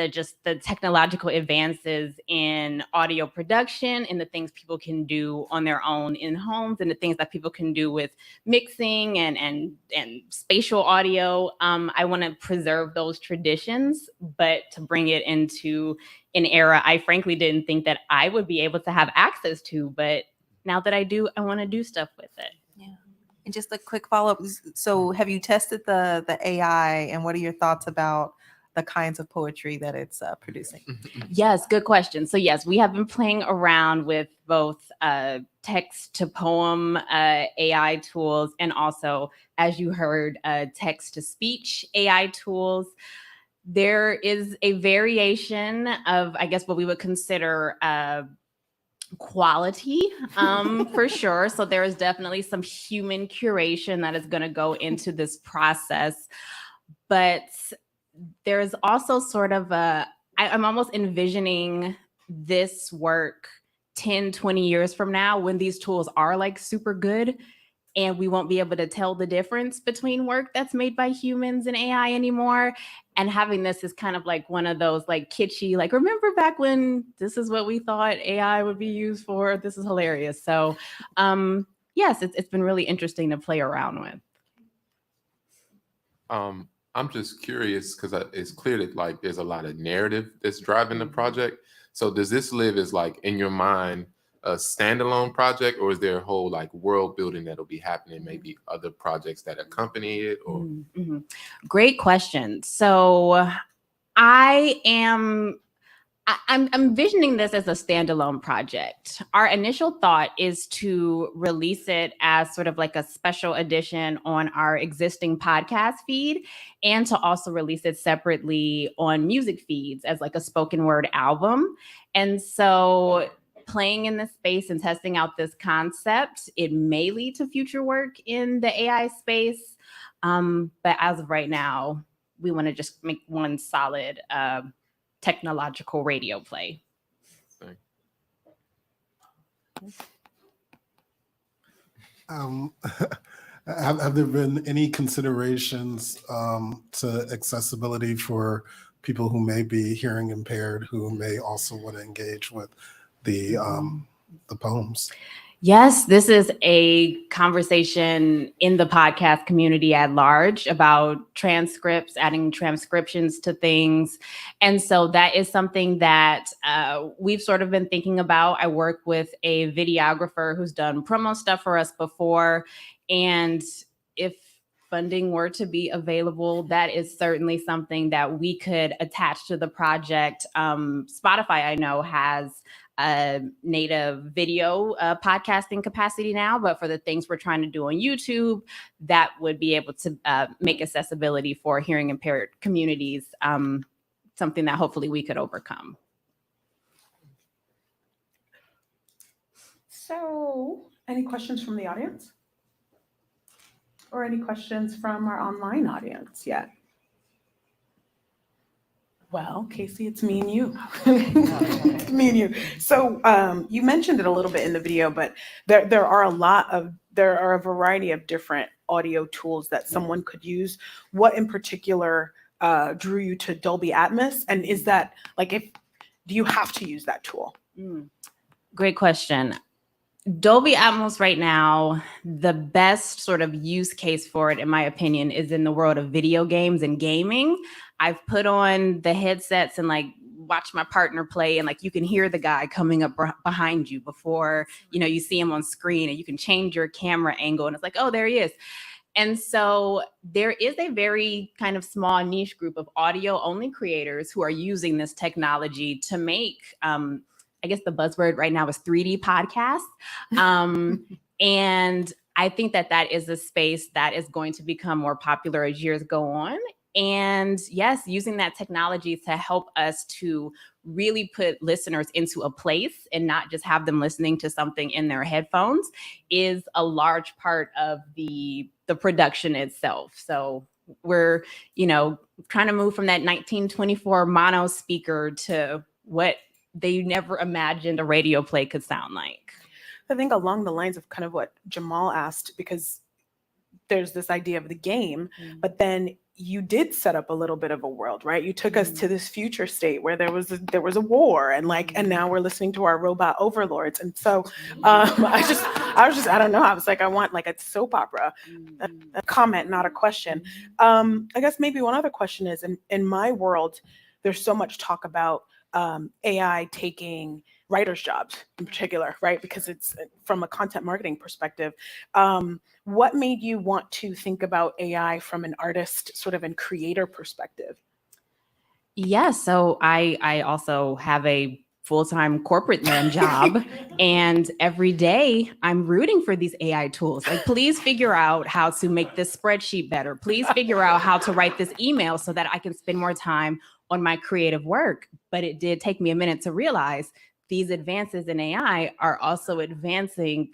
technological advances in audio production and the things people can do on their own in homes and the things that people can do with mixing and spatial audio, I want to preserve those traditions, but to bring it into an era I frankly didn't think that I would be able to have access to, but now that I do, I want to do stuff with it. Yeah. And just a quick follow-up. So have you tested the AI, and what are your thoughts about the kinds of poetry that it's producing? Yes, good question. So yes, we have been playing around with both text to poem AI tools and also, as you heard, text to speech AI tools. There is a variation of, I guess, what we would consider quality for sure. So there is definitely some human curation that is going to go into this process. But there's also sort of I'm almost envisioning this work 10, 20 years from now when these tools are like super good and we won't be able to tell the difference between work that's made by humans and AI anymore. And having this is kind of like one of those like kitschy, like, remember back when this is what we thought AI would be used for? This is hilarious. So yes, it's been really interesting to play around with. I'm just curious because it's clear that like there's a lot of narrative that's driving the project. So does this live as like in your mind a standalone project, or is there a whole like world building that'll be happening? Maybe other projects that accompany it, or Great question. So I'm envisioning this as a standalone project. Our initial thought is to release it as sort of like a special edition on our existing podcast feed, and to also release it separately on music feeds as like a spoken word album. And so playing in this space and testing out this concept, it may lead to future work in the AI space. But as of right now, we want to just make one solid technological radio play. Have there been any considerations to accessibility for people who may be hearing impaired, who may also want to engage with the poems? Yes, this is a conversation in the podcast community at large about transcripts, adding transcriptions to things. And so that is something that we've sort of been thinking about. I work with a videographer who's done promo stuff for us before. And if funding were to be available, that is certainly something that we could attach to the project. Spotify, I know, has native video podcasting capacity now, but for the things we're trying to do on YouTube, that would be able to make accessibility for hearing impaired communities something that hopefully we could overcome. So, any questions from the audience? Or any questions from our online audience yet? Well, Casey, it's me and you. Me and you. So you mentioned it a little bit in the video, but there are a variety of different audio tools that someone could use. What in particular drew you to Dolby Atmos? And is that do you have to use that tool? Great question. Dolby Atmos right now, the best sort of use case for it, in my opinion, is in the world of video games and gaming. I've put on the headsets and watch my partner play, and you can hear the guy coming up behind you before you see him on screen, and you can change your camera angle, and it's like, oh, there he is. And so there is a very kind of small niche group of audio only creators who are using this technology to make I guess the buzzword right now is 3D podcasts. And I think that is a space that is going to become more popular as years go on. And yes, using that technology to help us to really put listeners into a place and not just have them listening to something in their headphones is a large part of the production itself. So we're, trying to move from that 1924 mono speaker to what they never imagined a radio play could sound like. I think along the lines of kind of what Jamal asked, because there's this idea of the game, but then you did set up a little bit of a world, right? You took us to this future state where there was a war, and and now we're listening to our robot overlords. And so I don't know. I was like, I want a soap opera. A comment, not a question. I guess maybe one other question is, in my world, there's so much talk about AI taking writers' jobs in particular, right? Because it's from a content marketing perspective. What made you want to think about AI from an artist sort of and creator perspective? Yeah, so I also have a full-time corporate land job, and every day I'm rooting for these AI tools. Please figure out how to make this spreadsheet better. Please figure out how to write this email so that I can spend more time on my creative work. But it did take me a minute to realize these advances in AI are also advancing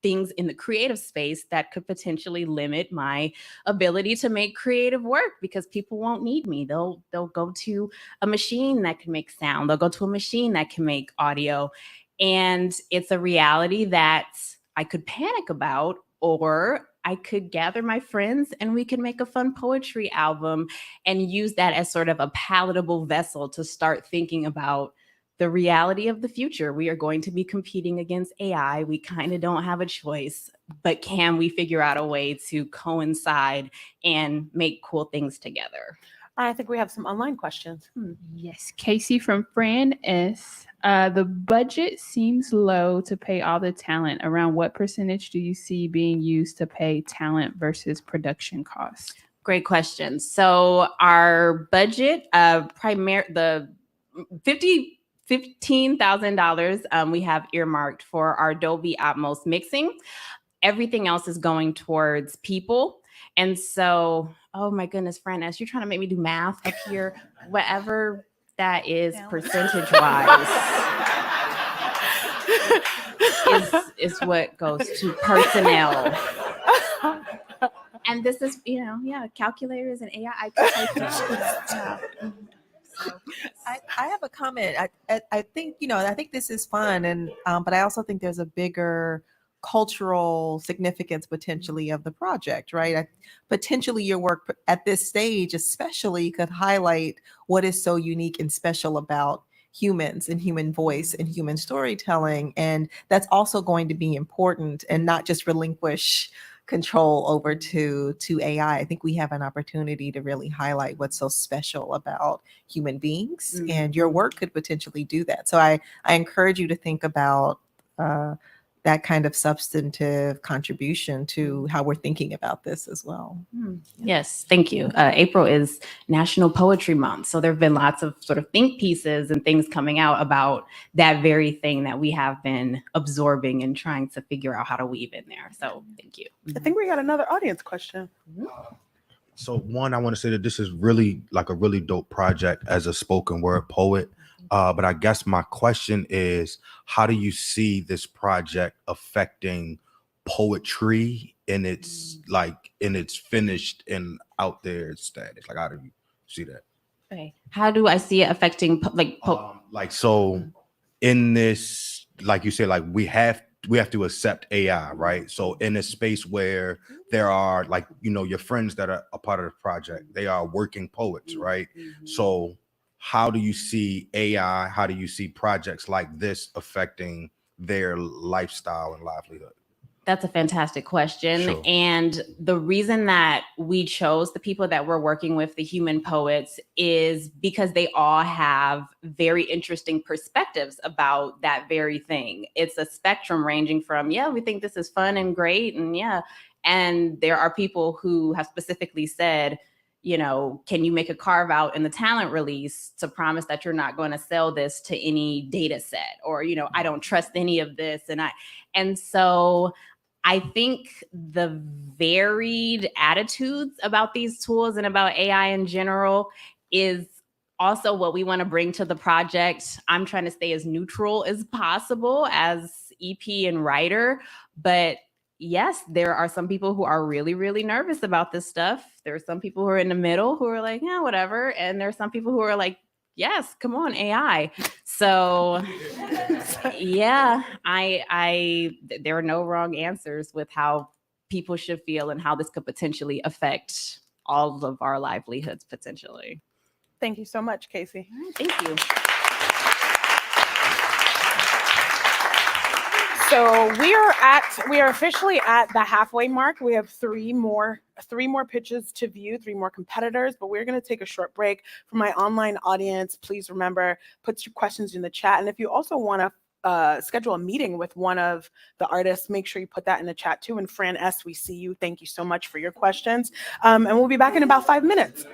things in the creative space that could potentially limit my ability to make creative work, because people won't need me. They'll go to a machine that can make sound. They'll go to a machine that can make audio. And it's a reality that I could panic about, or I could gather my friends and we could make a fun poetry album and use that as sort of a palatable vessel to start thinking about the reality of the future. We are going to be competing against AI. We kind of don't have a choice, but can we figure out a way to coincide and make cool things together? I think we have some online questions. Yes, Casey from Fran S. The budget seems low to pay all the talent. Around what percentage do you see being used to pay talent versus production costs? Great question. So our budget, the $15,000 we have earmarked for our Dolby Atmos mixing. Everything else is going towards people. And so, oh my goodness, Fran S., you're trying to make me do math up here. Whatever that is percentage-wise is what goes to personnel. And this is, calculators and AI. I can type that. I have a comment. I think, I think this is fun, and but I also think there's a bigger cultural significance potentially of the project, right? Potentially your work at this stage especially could highlight what is so unique and special about humans and human voice and human storytelling. And that's also going to be important, and not just relinquish control over to AI. I think we have an opportunity to really highlight what's so special about human beings, and your work could potentially do that. So I encourage you to think about that kind of substantive contribution to how we're thinking about this as well. Yes, thank you. April is National Poetry Month. So there have been lots of sort of think pieces and things coming out about that very thing that we have been absorbing and trying to figure out how to weave in there. So thank you. I think we got another audience question. So one, I want to say that this is really like a really dope project as a spoken word poet. But I guess my question is, how do you see this project affecting poetry in its finished and out there status? Like, how do you see that? Okay. How do I see it affecting so in this, like you said, like we have to accept AI, right? So in a space where there are your friends that are a part of the project, they are working poets, right? So how do you see AI? How do you see projects like this affecting their lifestyle and livelihood? That's a fantastic question. Sure. And the reason that we chose the people that we're working with, the human poets, is because they all have very interesting perspectives about that very thing. It's a spectrum ranging from, we think this is fun and great. And there are people who have specifically said, can you make a carve out in the talent release to promise that you're not going to sell this to any data set, or, I don't trust any of this. And so I think the varied attitudes about these tools and about AI in general is also what we want to bring to the project. I'm trying to stay as neutral as possible as EP and writer, but yes, there are some people who are really, really nervous about this stuff. There are some people who are in the middle who are like, yeah, whatever. And there are some people who are like, yes, come on, AI. So yeah, there are no wrong answers with how people should feel and how this could potentially affect all of our livelihoods potentially. Thank you so much, Casey. Thank you. So we are officially at the halfway mark. We have three more pitches to view, 3 more competitors, but we're going to take a short break. For my online audience, please remember, put your questions in the chat. And if you also want to schedule a meeting with one of the artists, make sure you put that in the chat too. And Fran S., we see you. Thank you so much for your questions. And we'll be back in about 5 minutes.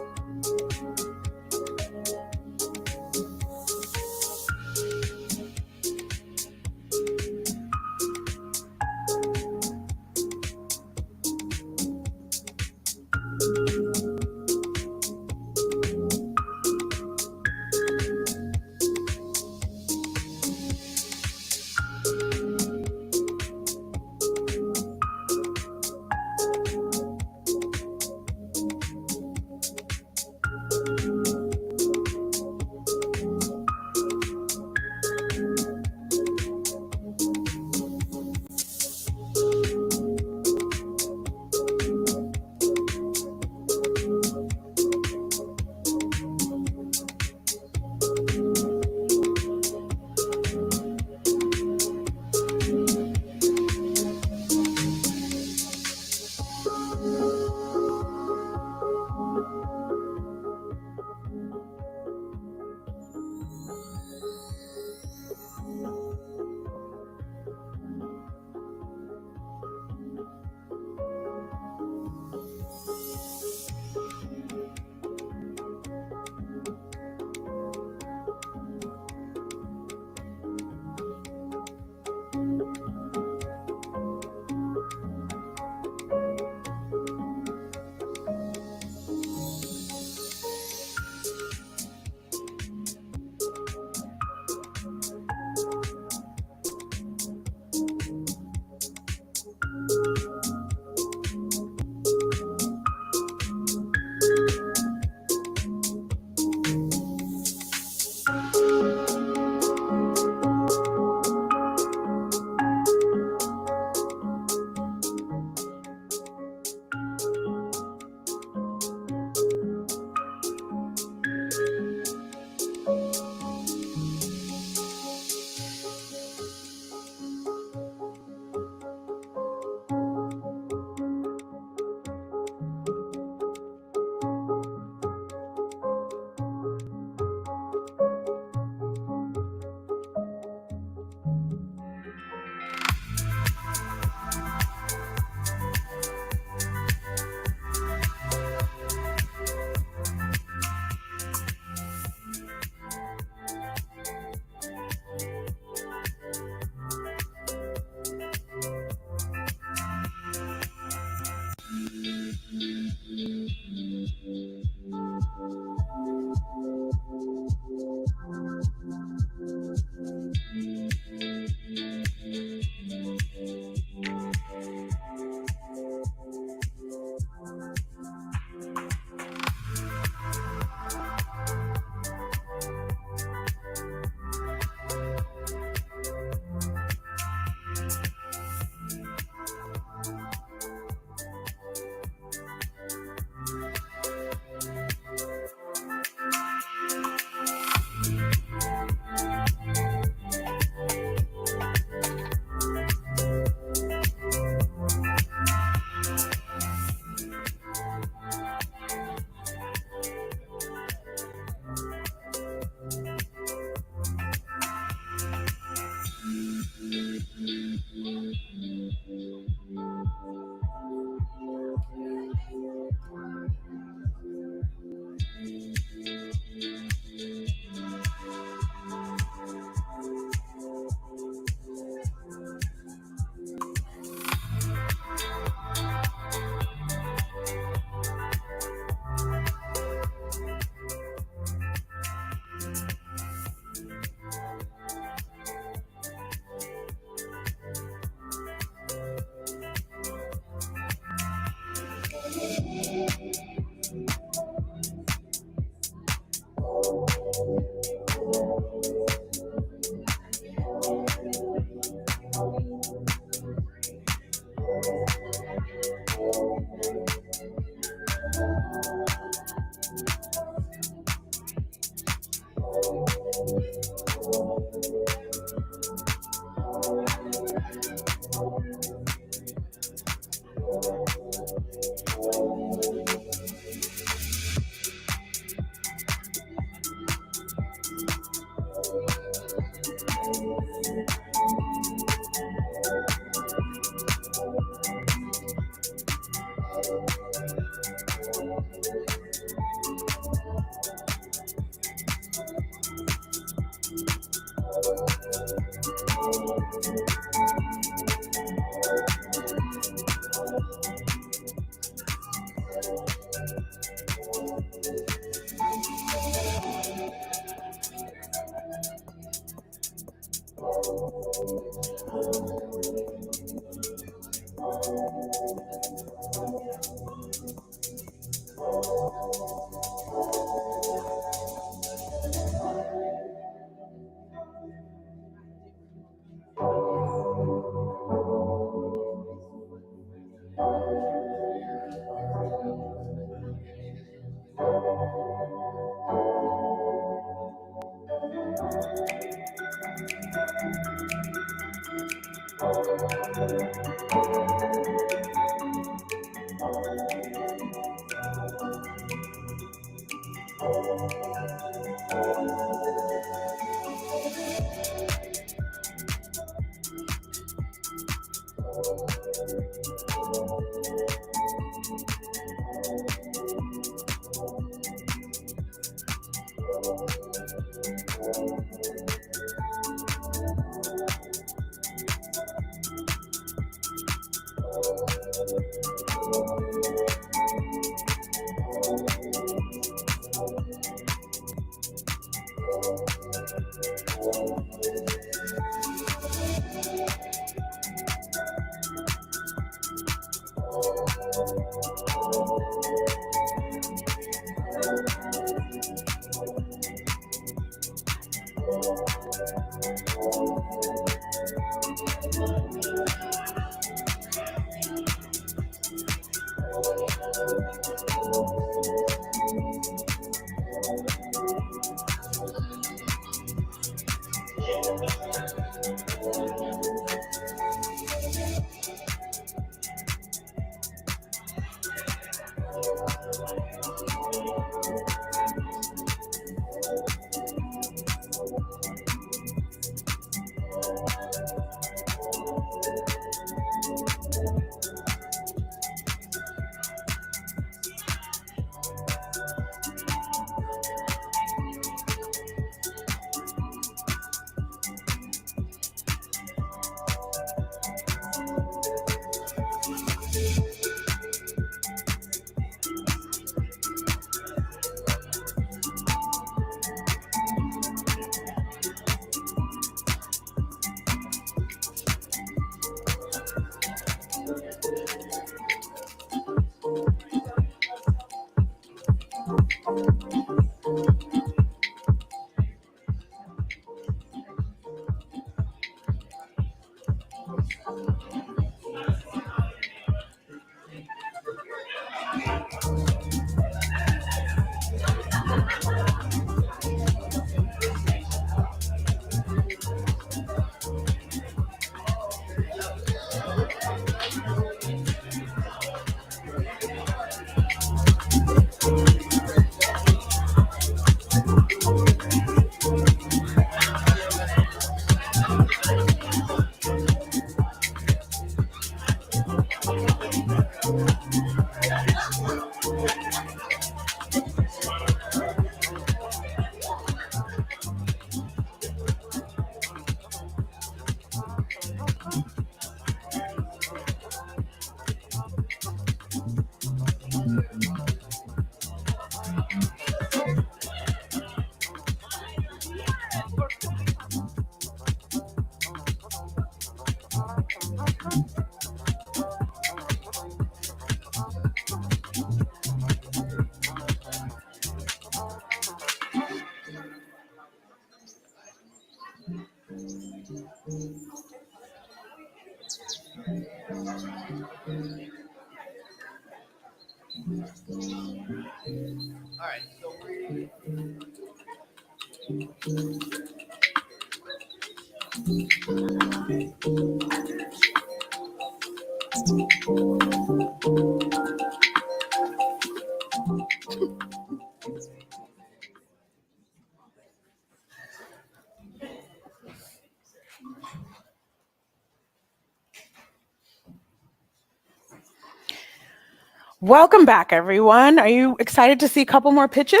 Welcome back, everyone. Are you excited to see a couple more pitches?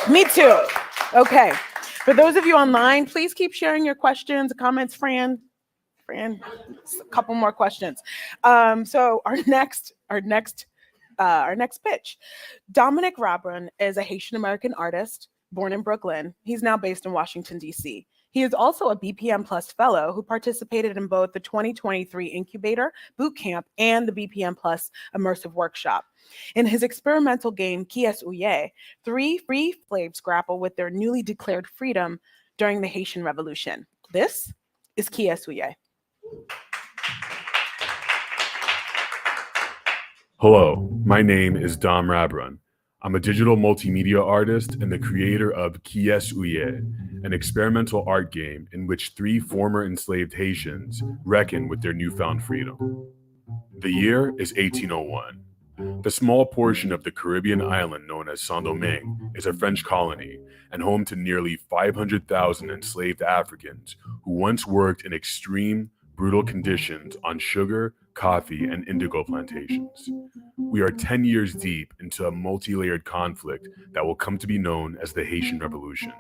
Me too. Okay. For those of you online, please keep sharing your questions, comments. Fran, a couple more questions. So our next pitch. Dominic Robin is a Haitian American artist born in Brooklyn. He's now based in Washington, D.C. He is also a BPM Plus Fellow who participated in both the 2023 Incubator Bootcamp and the BPM Plus Immersive Workshop. In his experimental game, Kies Uye, 3 free slaves grapple with their newly declared freedom during the Haitian Revolution. This is Kies Uye. Hello, my name is Dom Rabran. I'm a digital multimedia artist and the creator of Kies Uye, an experimental art game in which 3 former enslaved Haitians reckon with their newfound freedom. The year is 1801. The small portion of the Caribbean island known as Saint-Domingue is a French colony and home to nearly 500,000 enslaved Africans who once worked in extreme, brutal conditions on sugar, coffee, and indigo plantations. We are 10 years deep into a multi-layered conflict that will come to be known as the Haitian Revolution.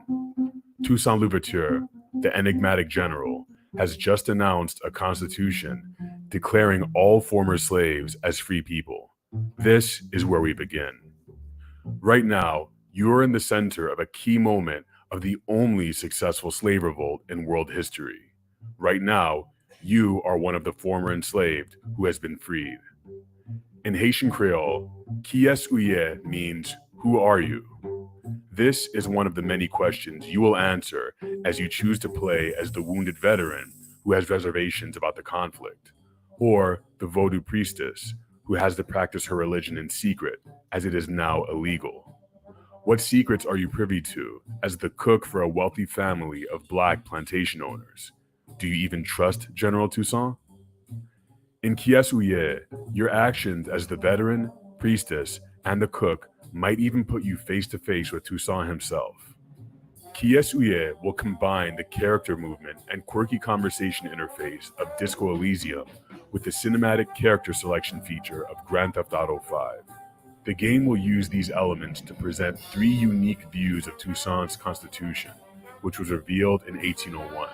Toussaint Louverture, the enigmatic general, has just announced a constitution declaring all former slaves as free people. This is where we begin. Right now, you are in the center of a key moment of the only successful slave revolt in world history. Right now, you are one of the former enslaved who has been freed. In Haitian Creole, Kies Uye means, who are you? This is one of the many questions you will answer as you choose to play as the wounded veteran who has reservations about the conflict, or the Vodou priestess who has to practice her religion in secret as it is now illegal. What secrets are you privy to as the cook for a wealthy family of Black plantation owners? Do you even trust General Toussaint? In Kies Uye, your actions as the veteran, priestess, and the cook might even put you face to face with Toussaint himself. Kies Uye will combine the character movement and quirky conversation interface of Disco Elysium with the cinematic character selection feature of Grand Theft Auto 5. The game will use these elements to present 3 unique views of Toussaint's constitution, which was revealed in 1801.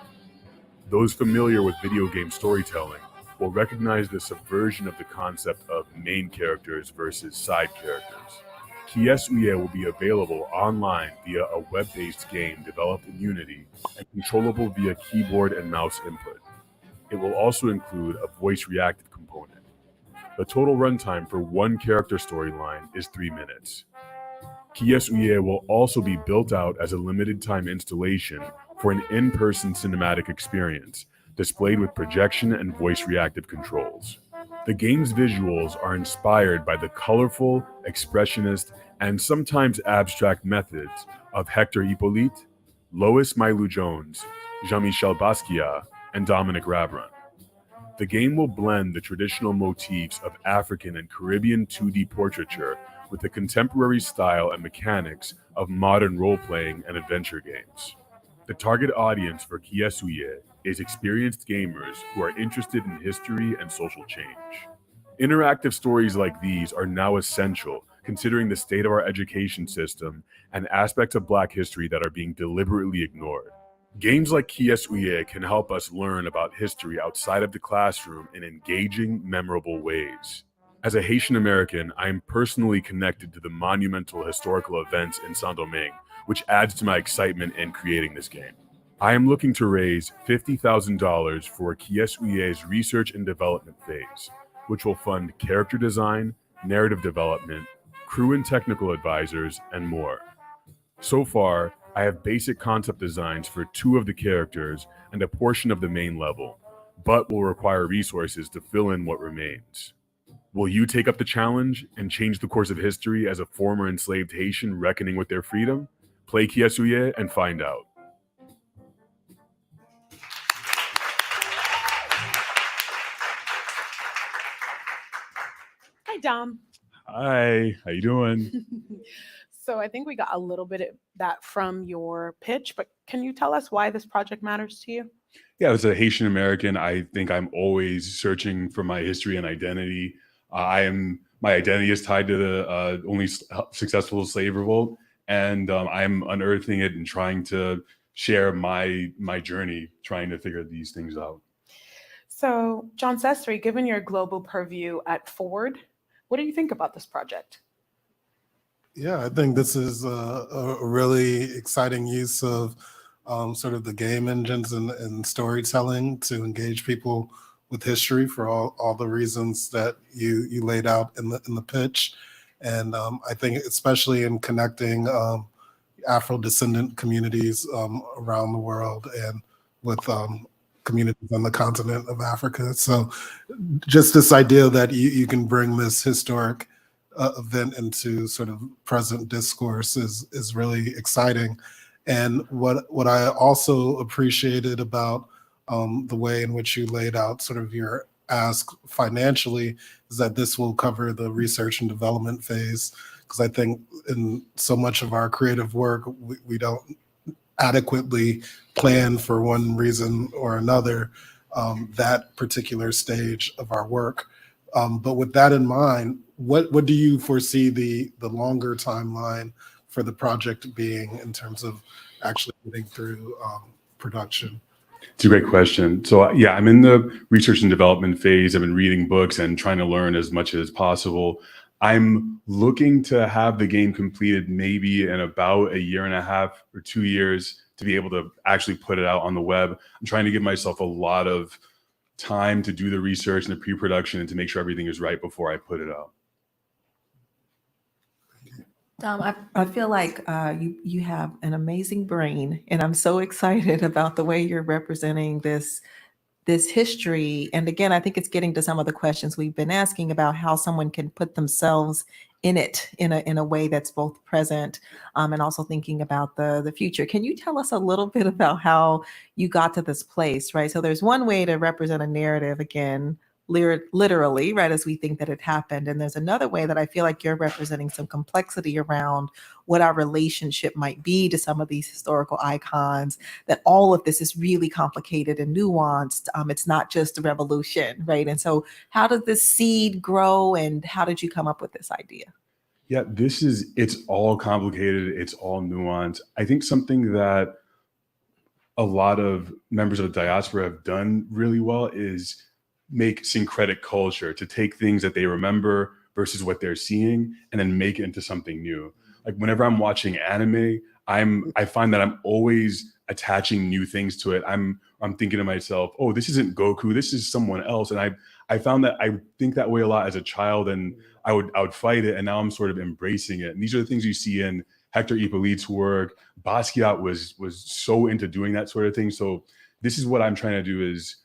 Those familiar with video game storytelling will recognize the subversion of the concept of main characters versus side characters. Kies Uye will be available online via a web-based game developed in Unity and controllable via keyboard and mouse input. It will also include a voice reactive component. The total runtime for one character storyline is 3 minutes. Kies Uye will also be built out as a limited time installation for an in-person cinematic experience, displayed with projection and voice reactive controls. The game's visuals are inspired by the colorful, expressionist, and sometimes abstract methods of Hector Hippolyte, Lois Mailou Jones, Jean-Michel Basquiat, and Dominic Ravron. The game will blend the traditional motifs of African and Caribbean 2D portraiture with the contemporary style and mechanics of modern role-playing and adventure games. The target audience for Kies Uye is experienced gamers who are interested in history and social change. Interactive stories like these are now essential considering the state of our education system and aspects of Black history that are being deliberately ignored. Games like Kies Uye can help us learn about history outside of the classroom in engaging, memorable ways. As a Haitian American, I am personally connected to the monumental historical events in Saint-Domingue, which adds to my excitement in creating this game. I am looking to raise $50,000 for Kies Uye's research and development phase, which will fund character design, narrative development, crew and technical advisors, and more. So far, I have basic concept designs for 2 of the characters and a portion of the main level, but will require resources to fill in what remains. Will you take up the challenge and change the course of history as a former enslaved Haitian reckoning with their freedom? Play Kies Uye and find out. Hi, Dom. Hi, how you doing? So I think we got a little bit of that from your pitch, but can you tell us why this project matters to you? Yeah, as a Haitian American, I think I'm always searching for my history and identity. My identity is tied to the only successful slave revolt, and I'm unearthing it and trying to share my journey, trying to figure these things out. So, John Sestry, given your global purview at Ford, what do you think about this project? Yeah, I think this is a really exciting use of sort of the game engines and storytelling to engage people with history for all the reasons that you laid out in the pitch. And I think especially in connecting Afro-descendant communities around the world and with communities on the continent of Africa. So just this idea that you can bring this historic event into sort of present discourse is really exciting. And what I also appreciated about the way in which you laid out sort of your ask financially is that this will cover the research and development phase, because I think in so much of our creative work, we don't adequately plan for one reason or another that particular stage of our work. But with that in mind, what do you foresee the longer timeline for the project being in terms of actually getting through production? It's a great question. So yeah, I'm in the research and development phase. I've been reading books and trying to learn as much as possible. I'm looking to have the game completed maybe in about 1.5 or 2 years to be able to actually put it out on the web. I'm trying to give myself a lot of time to do the research and the pre-production and to make sure everything is right before I put it out. I feel like you have an amazing brain, and I'm so excited about the way you're representing this history. And again, I think it's getting to some of the questions we've been asking about how someone can put themselves in it in a way that's both present and also thinking about the future. Can you tell us a little bit about how you got to this place, right? So there's one way to represent a narrative, again, literally, right, as we think that it happened. And there's another way that I feel like you're representing some complexity around what our relationship might be to some of these historical icons, that all of this is really complicated and nuanced. It's not just a revolution, right? And so how did this seed grow, and how did you come up with this idea? Yeah, it's all complicated. It's all nuanced. I think something that a lot of members of the diaspora have done really well is make syncretic culture, to take things that they remember versus what they're seeing and then make it into something new. Like whenever I'm watching anime, I find that I'm always attaching new things to it. I'm thinking to myself, oh, this isn't Goku, this is someone else. And I found that I think that way a lot as a child, and I would fight it, and now I'm sort of embracing it. And these are the things you see in Hector Hippolyte's work. Basquiat was so into doing that sort of thing. So this is what I'm trying to do is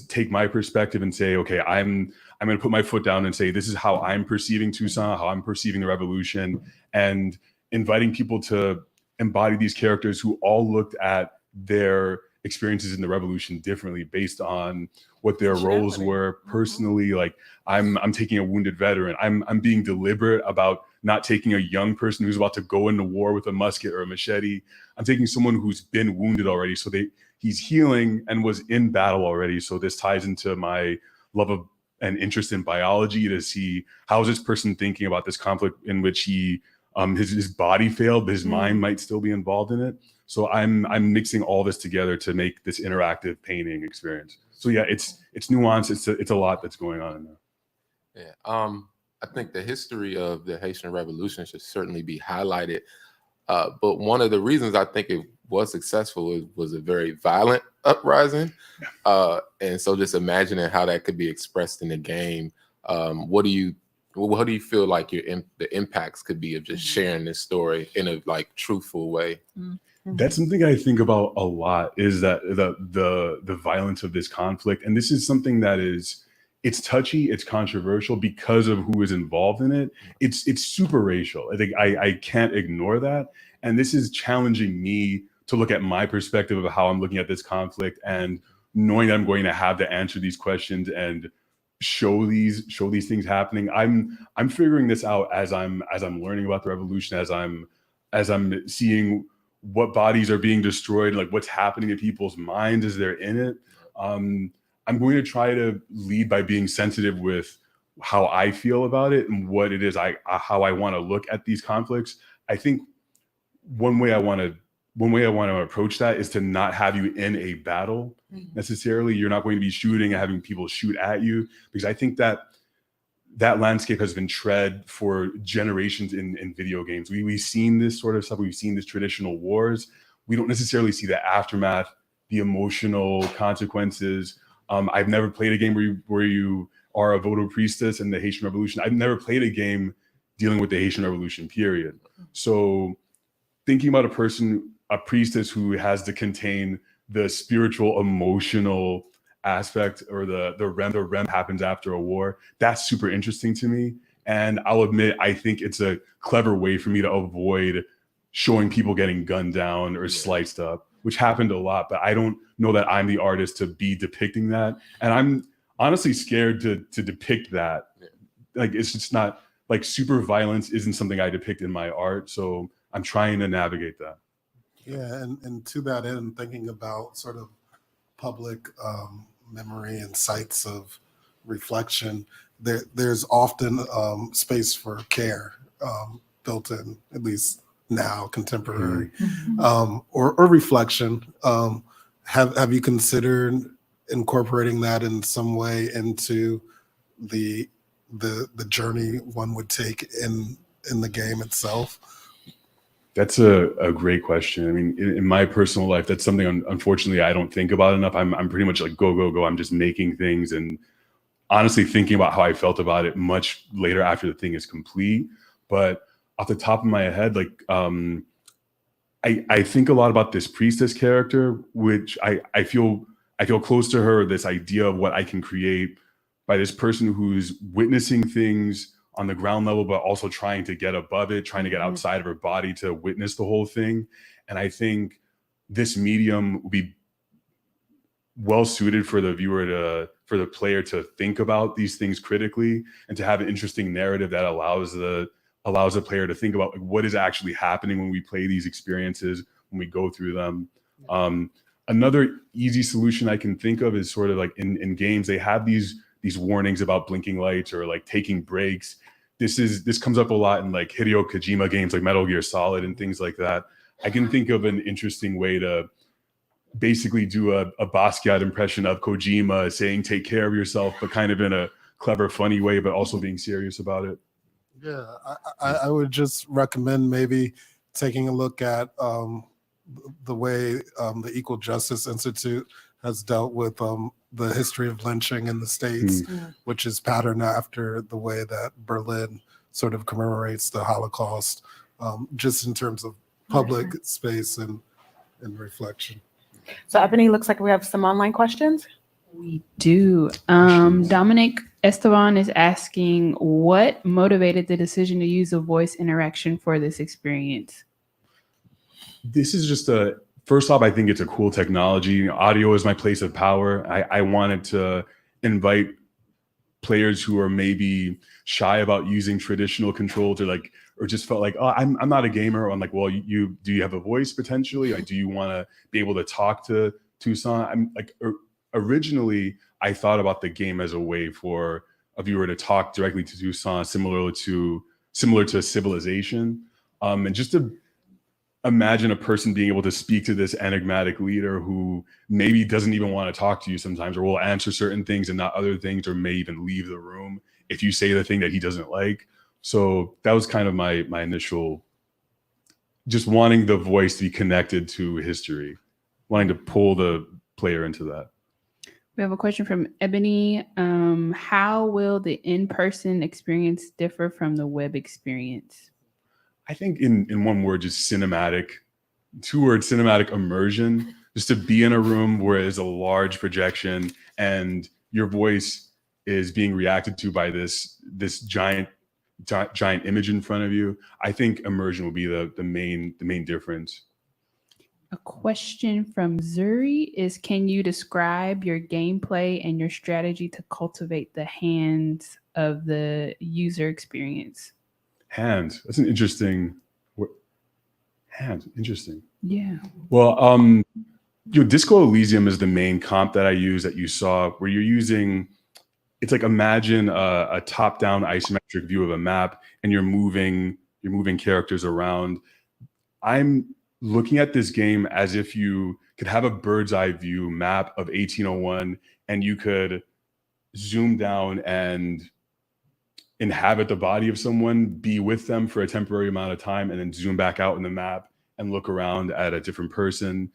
take my perspective and say, okay, I'm going to put my foot down and say, this is how I'm perceiving Toussaint, how I'm perceiving the revolution, and inviting people to embody these characters who all looked at their experiences in the revolution differently based on what their roles were personally. Like I'm taking a wounded veteran. I'm being deliberate about not taking a young person who's about to go into war with a musket or a machete. I'm taking someone who's been wounded already, so he's healing and was in battle already. So this ties into my love of and interest in biology, to see how is this person thinking about this conflict in which his body failed, but his mind might still be involved in it. So I'm mixing all this together to make this interactive painting experience. So yeah, it's nuanced. It's a lot that's going on in there. Yeah, I think the history of the Haitian Revolution should certainly be highlighted. But one of the reasons I think it was successful was a very violent uprising. And so just imagining how that could be expressed in the game. What do you feel like the impacts could be of just sharing this story in a like truthful way? That's something I think about a lot, is that the violence of this conflict. And this is something that it's touchy, it's controversial because of who is involved in it. It's super racial. I think I can't ignore that. And this is challenging me to look at my perspective of how I'm looking at this conflict, and knowing that I'm going to have to answer these questions and show these things happening. I'm figuring this out as I'm learning about the revolution, as I'm seeing what bodies are being destroyed, like what's happening in people's minds as they're in it. I'm going to try to lead by being sensitive with how I feel about it and what it is how I want to look at these conflicts. I think one way I want to approach that is to not have you in a battle necessarily. You're not going to be shooting and having people shoot at you, because I think that landscape has been tread for generations in video games. We've seen this sort of stuff. We've seen these traditional wars, we don't necessarily see the aftermath, the emotional consequences. I've never played a game where you are a voodoo priestess in the Haitian Revolution. I've never played a game dealing with the Haitian Revolution, period. So thinking about a priestess who has to contain the spiritual, emotional aspect, or the REM happens after a war, that's super interesting to me. And I'll admit, I think it's a clever way for me to avoid showing people getting gunned down or sliced up, which happened a lot, but I don't know that I'm the artist to be depicting that. And I'm honestly scared to depict that. Like, it's just not, like, super violence isn't something I depict in my art. So I'm trying to navigate that. Yeah, and to that end, thinking about sort of public memory and sites of reflection, there's often space for care built in, at least now, contemporary, or reflection. Have you considered incorporating that in some way into the journey one would take in the game itself? That's a great question. I mean, in my personal life, that's something, unfortunately, I don't think about enough. I'm pretty much like, go, go, go. I'm just making things, and honestly thinking about how I felt about it much later after the thing is complete. But off the top of my head, like, I think a lot about this priestess character, which I feel close to her, this idea of what I can create by this person who's witnessing things on the ground level, but also trying to get above it, trying to get outside of her body to witness the whole thing. And I think this medium will be well suited for the viewer for the player to think about these things critically, and to have an interesting narrative that allows the player to think about, like, what is actually happening when we play these experiences, when we go through them. Another easy solution I can think of is sort of like in games, they have these warnings about blinking lights or like taking breaks. This comes up a lot in like Hideo Kojima games like Metal Gear Solid and things like that. I can think of an interesting way to basically do a Basquiat impression of Kojima saying take care of yourself, but kind of in a clever, funny way, but also being serious about it. Yeah, I would just recommend maybe taking a look at the way the Equal Justice Institute has dealt with the history of lynching in the States, which is patterned after the way that Berlin sort of commemorates the Holocaust, just in terms of public space and reflection. So Ebony, looks like we have some online questions. We do. Dominic Esteban is asking, what motivated the decision to use a voice interaction for this experience? This is just first off, I think it's a cool technology. Audio is my place of power. I wanted to invite players who are maybe shy about using traditional controls, or just felt like, oh, I'm not a gamer. Or I'm like, well, do you have a voice potentially? Like, do you want to be able to talk to Toussaint? I'm like, originally, I thought about the game as a way for a viewer to talk directly to Toussaint, similar to Civilization, and just to imagine a person being able to speak to this enigmatic leader who maybe doesn't even want to talk to you sometimes, or will answer certain things and not other things, or may even leave the room if you say the thing that he doesn't like. So that was kind of my initial, just wanting the voice to be connected to history, wanting to pull the player into that. We have a question from Ebony. How will the in-person experience differ from the web experience? I think in one word, just cinematic. 2 words, cinematic immersion. Just to be in a room where there's a large projection and your voice is being reacted to by this giant image in front of you. I think immersion will be the main difference. A question from Zuri is, can you describe your gameplay and your strategy to cultivate the hands of the user experience? Hands. That's an interesting word. Hands. Interesting. Yeah. Well, Disco Elysium is the main comp that I use that you saw, where you're using, it's like, imagine a top-down isometric view of a map, and you're moving characters around. I'm looking at this game as if you could have a bird's eye view map of 1801, and you could zoom down and inhabit the body of someone, be with them for a temporary amount of time, and then zoom back out in the map and look around at a different person.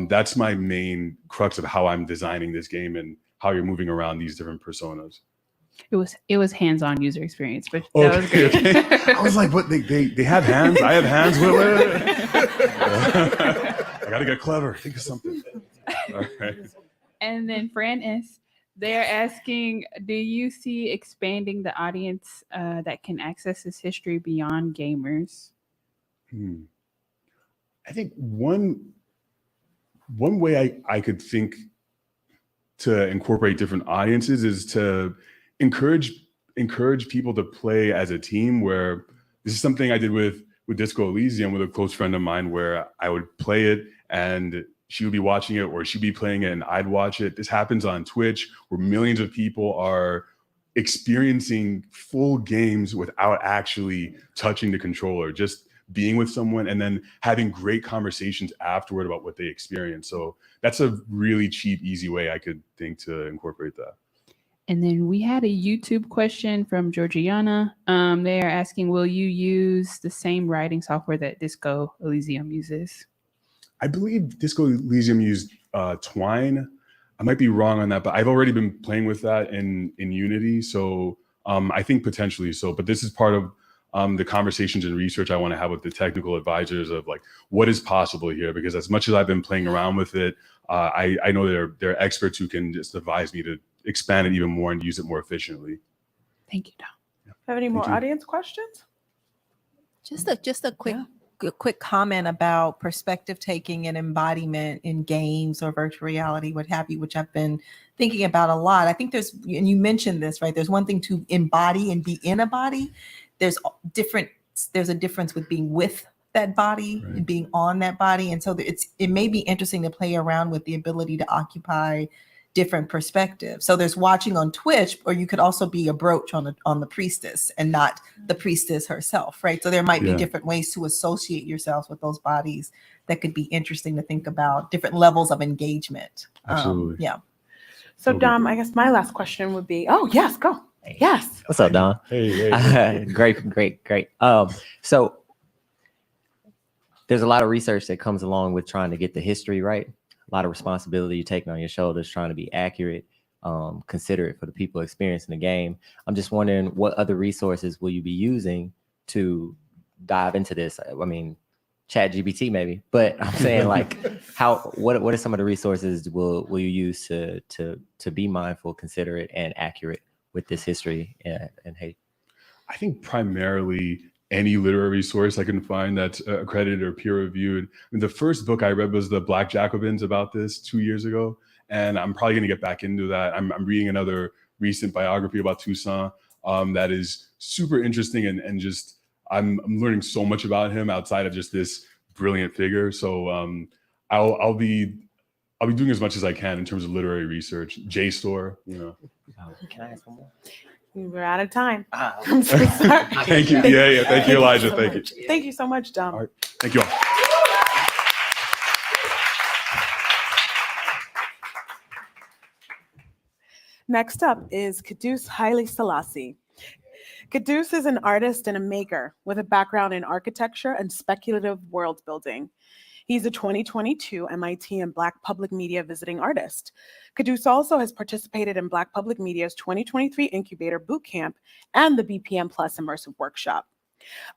That's my main crux of how I'm designing this game and how you're moving around these different personas. It was hands-on user experience, but that was great. Okay. I was like, what? They have hands? I have hands. I gotta get clever. Think of something. All right. And then Fran S, they're asking, do you see expanding the audience that can access this history beyond gamers? I think one way I could think to incorporate different audiences is to encourage people to play as a team, where this is something I did with Disco Elysium with a close friend of mine, where I would play it and she would be watching it, or she'd be playing it and I'd watch it. This happens on Twitch, where millions of people are experiencing full games without actually touching the controller, just being with someone and then having great conversations afterward about what they experienced. So that's a really cheap, easy way I could think to incorporate that. And then we had a YouTube question from Georgiana. They are asking, will you use the same writing software that Disco Elysium uses? I believe Disco Elysium used Twine. I might be wrong on that, but I've already been playing with that in Unity. So I think potentially so, but this is part of the conversations and research I want to have with the technical advisors of like, what is possible here? Because as much as I've been playing around with it, I know there are experts who can just advise me to expand it even more and use it more efficiently. Thank you, Dom. Have any more audience questions? Just a quick comment about perspective taking and embodiment in games or virtual reality, what have you, which I've been thinking about a lot. I think there's, and you mentioned this, right? There's one thing to embody and be in a body. There's a difference with being with that body and being on that body. And so it may be interesting to play around with the ability to occupy different perspectives. So there's watching on Twitch, or you could also be a brooch on the priestess and not the priestess herself, right? So there might be different ways to associate yourselves with those bodies that could be interesting to think about, different levels of engagement. Absolutely. So Dom, I guess my last question would be, oh yes, go. Yes. What's up, Don? Hey. Great. So there's a lot of research that comes along with trying to get the history right. A lot of responsibility you're taking on your shoulders, trying to be accurate, considerate for the people experiencing the game. I'm just wondering, what other resources will you be using to dive into this? I mean, ChatGPT maybe, but I'm saying like, what are some of the resources will you use to be mindful, considerate, and accurate with this history and hate? I think primarily any literary source I can find that's accredited or peer reviewed. I mean, the first book I read was The Black Jacobins about this 2 years ago, and I'm probably going to get back into that. I'm reading another recent biography about Toussaint that is super interesting, and just I'm learning so much about him outside of just this brilliant figure. So I'll be doing as much as I can in terms of literary research. JSTOR, you know. Can I ask one more? We're out of time. I'm so sorry. Thank you. Yeah. Thank you, Elijah. Thank you. Thank you so much, Dom. All right. Thank you all. Next up is Kudus Haile Selassie. Kudus is an artist and a maker with a background in architecture and speculative world building. He's a 2022 MIT and Black Public Media visiting artist. Kudus also has participated in Black Public Media's 2023 Incubator Bootcamp and the BPM Plus Immersive Workshop.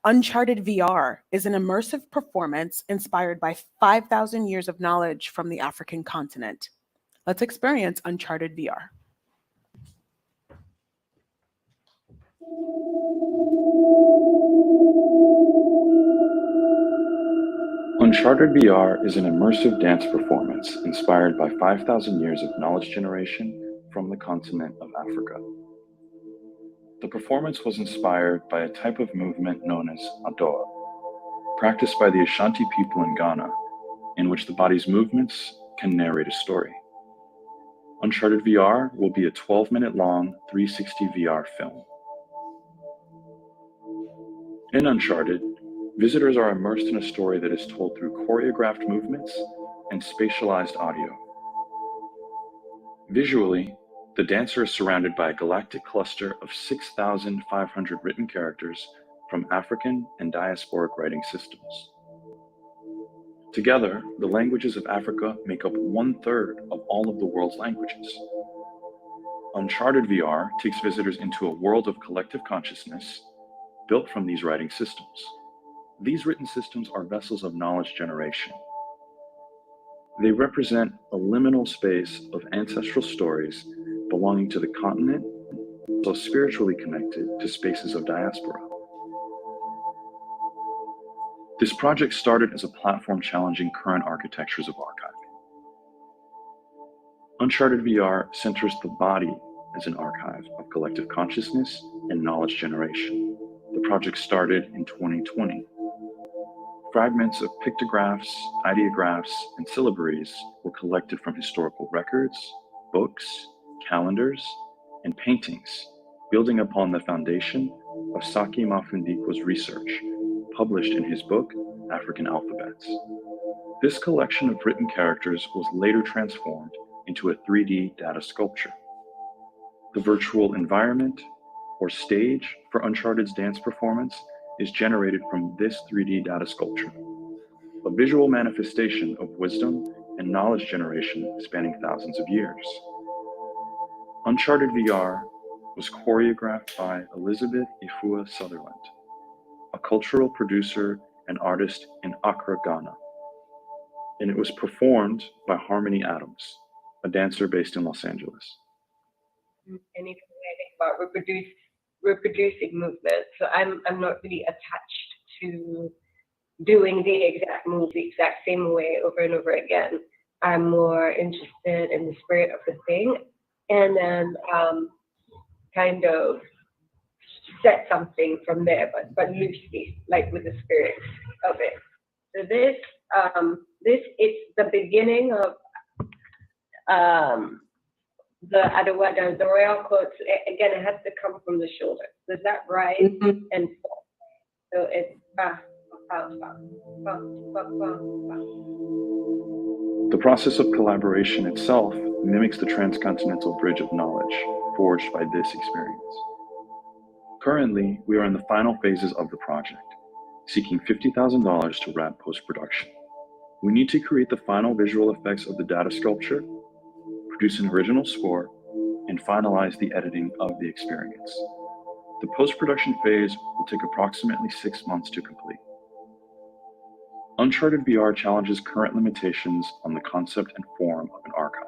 Uncharted VR is an immersive performance inspired by 5,000 years of knowledge from the African continent. Let's experience Uncharted VR. Uncharted VR is an immersive dance performance inspired by 5,000 years of knowledge generation from the continent of Africa. The performance was inspired by a type of movement known as Adoa, practiced by the Ashanti people in Ghana, in which the body's movements can narrate a story. Uncharted VR will be a 12-minute long 360 VR film. In Uncharted, visitors are immersed in a story that is told through choreographed movements and spatialized audio. Visually, the dancer is surrounded by a galactic cluster of 6,500 written characters from African and diasporic writing systems. Together, the languages of Africa make up 1/3 of all of the world's languages. Uncharted VR takes visitors into a world of collective consciousness built from these writing systems. These written systems are vessels of knowledge generation. They represent a liminal space of ancestral stories belonging to the continent, so spiritually connected to spaces of diaspora. This project started as a platform challenging current architectures of archiving. Uncharted VR centers the body as an archive of collective consciousness and knowledge generation. The project started in 2020. Fragments of pictographs, ideographs, and syllabaries were collected from historical records, books, calendars, and paintings, building upon the foundation of Saki Mafundikwa's research, published in his book, African Alphabets. This collection of written characters was later transformed into a 3D data sculpture. The virtual environment, or stage, for Uncharted's dance performance is generated from this 3D data sculpture, a visual manifestation of wisdom and knowledge generation spanning thousands of years. Uncharted VR was choreographed by Elizabeth Ifua Sutherland, a cultural producer and artist in Accra, Ghana, and it was performed by Harmony Adams, a dancer based in Los Angeles. Anything I think about reproducing movement. So I'm not really attached to doing the exact move the exact same way over and over again. I'm more interested in the spirit of the thing, and then kind of set something from there, but loosely, like with the spirit of it. So this it's the beginning of the royal quotes. Again, it has to come from the shoulder. Does that rise and fall? So it's The process of collaboration itself mimics the transcontinental bridge of knowledge forged by this experience. Currently, we are in the final phases of the project, seeking $50,000 to wrap post-production. We need to create the final visual effects of the data sculpture, produce an original score, and finalize the editing of the experience. The post-production phase will take approximately 6 months to complete. Uncharted VR challenges current limitations on the concept and form of an archive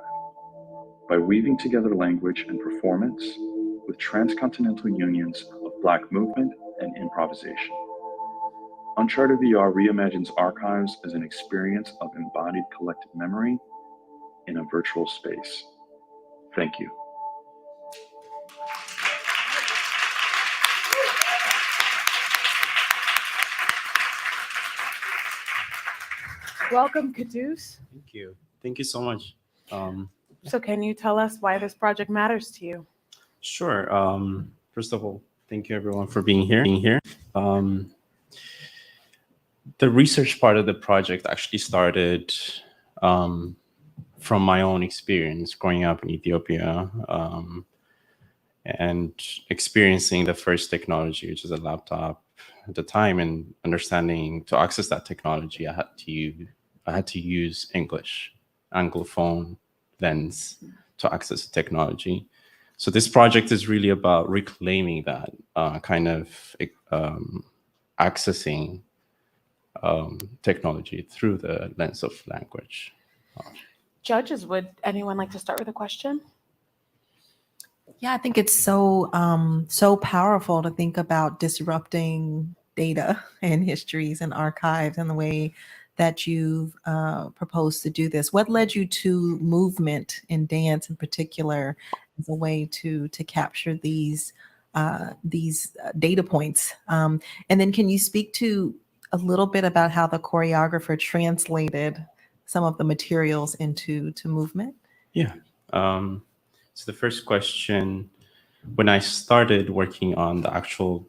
by weaving together language and performance with transcontinental unions of Black movement and improvisation. Uncharted VR reimagines archives as an experience of embodied collective memory in a virtual space. Thank you. Welcome, Caduce. Thank you. Thank you so much. So can you tell us why this project matters to you? Sure. First of all, thank you everyone for being here. The research part of the project actually started from my own experience growing up in Ethiopia and experiencing the first technology, which is a laptop at the time, and understanding to access that technology, I had to use English, Anglophone lens to access the technology. So this project is really about reclaiming that kind of accessing technology through the lens of language. Judges, would anyone like to start with a question? Yeah, I think it's so powerful to think about disrupting data and histories and archives and the way that you've proposed to do this. What led you to movement and dance in particular as a way to capture these data points? And then can you speak to a little bit about how the choreographer translated some of the materials into movement? Yeah. So the first question, when I started working on the actual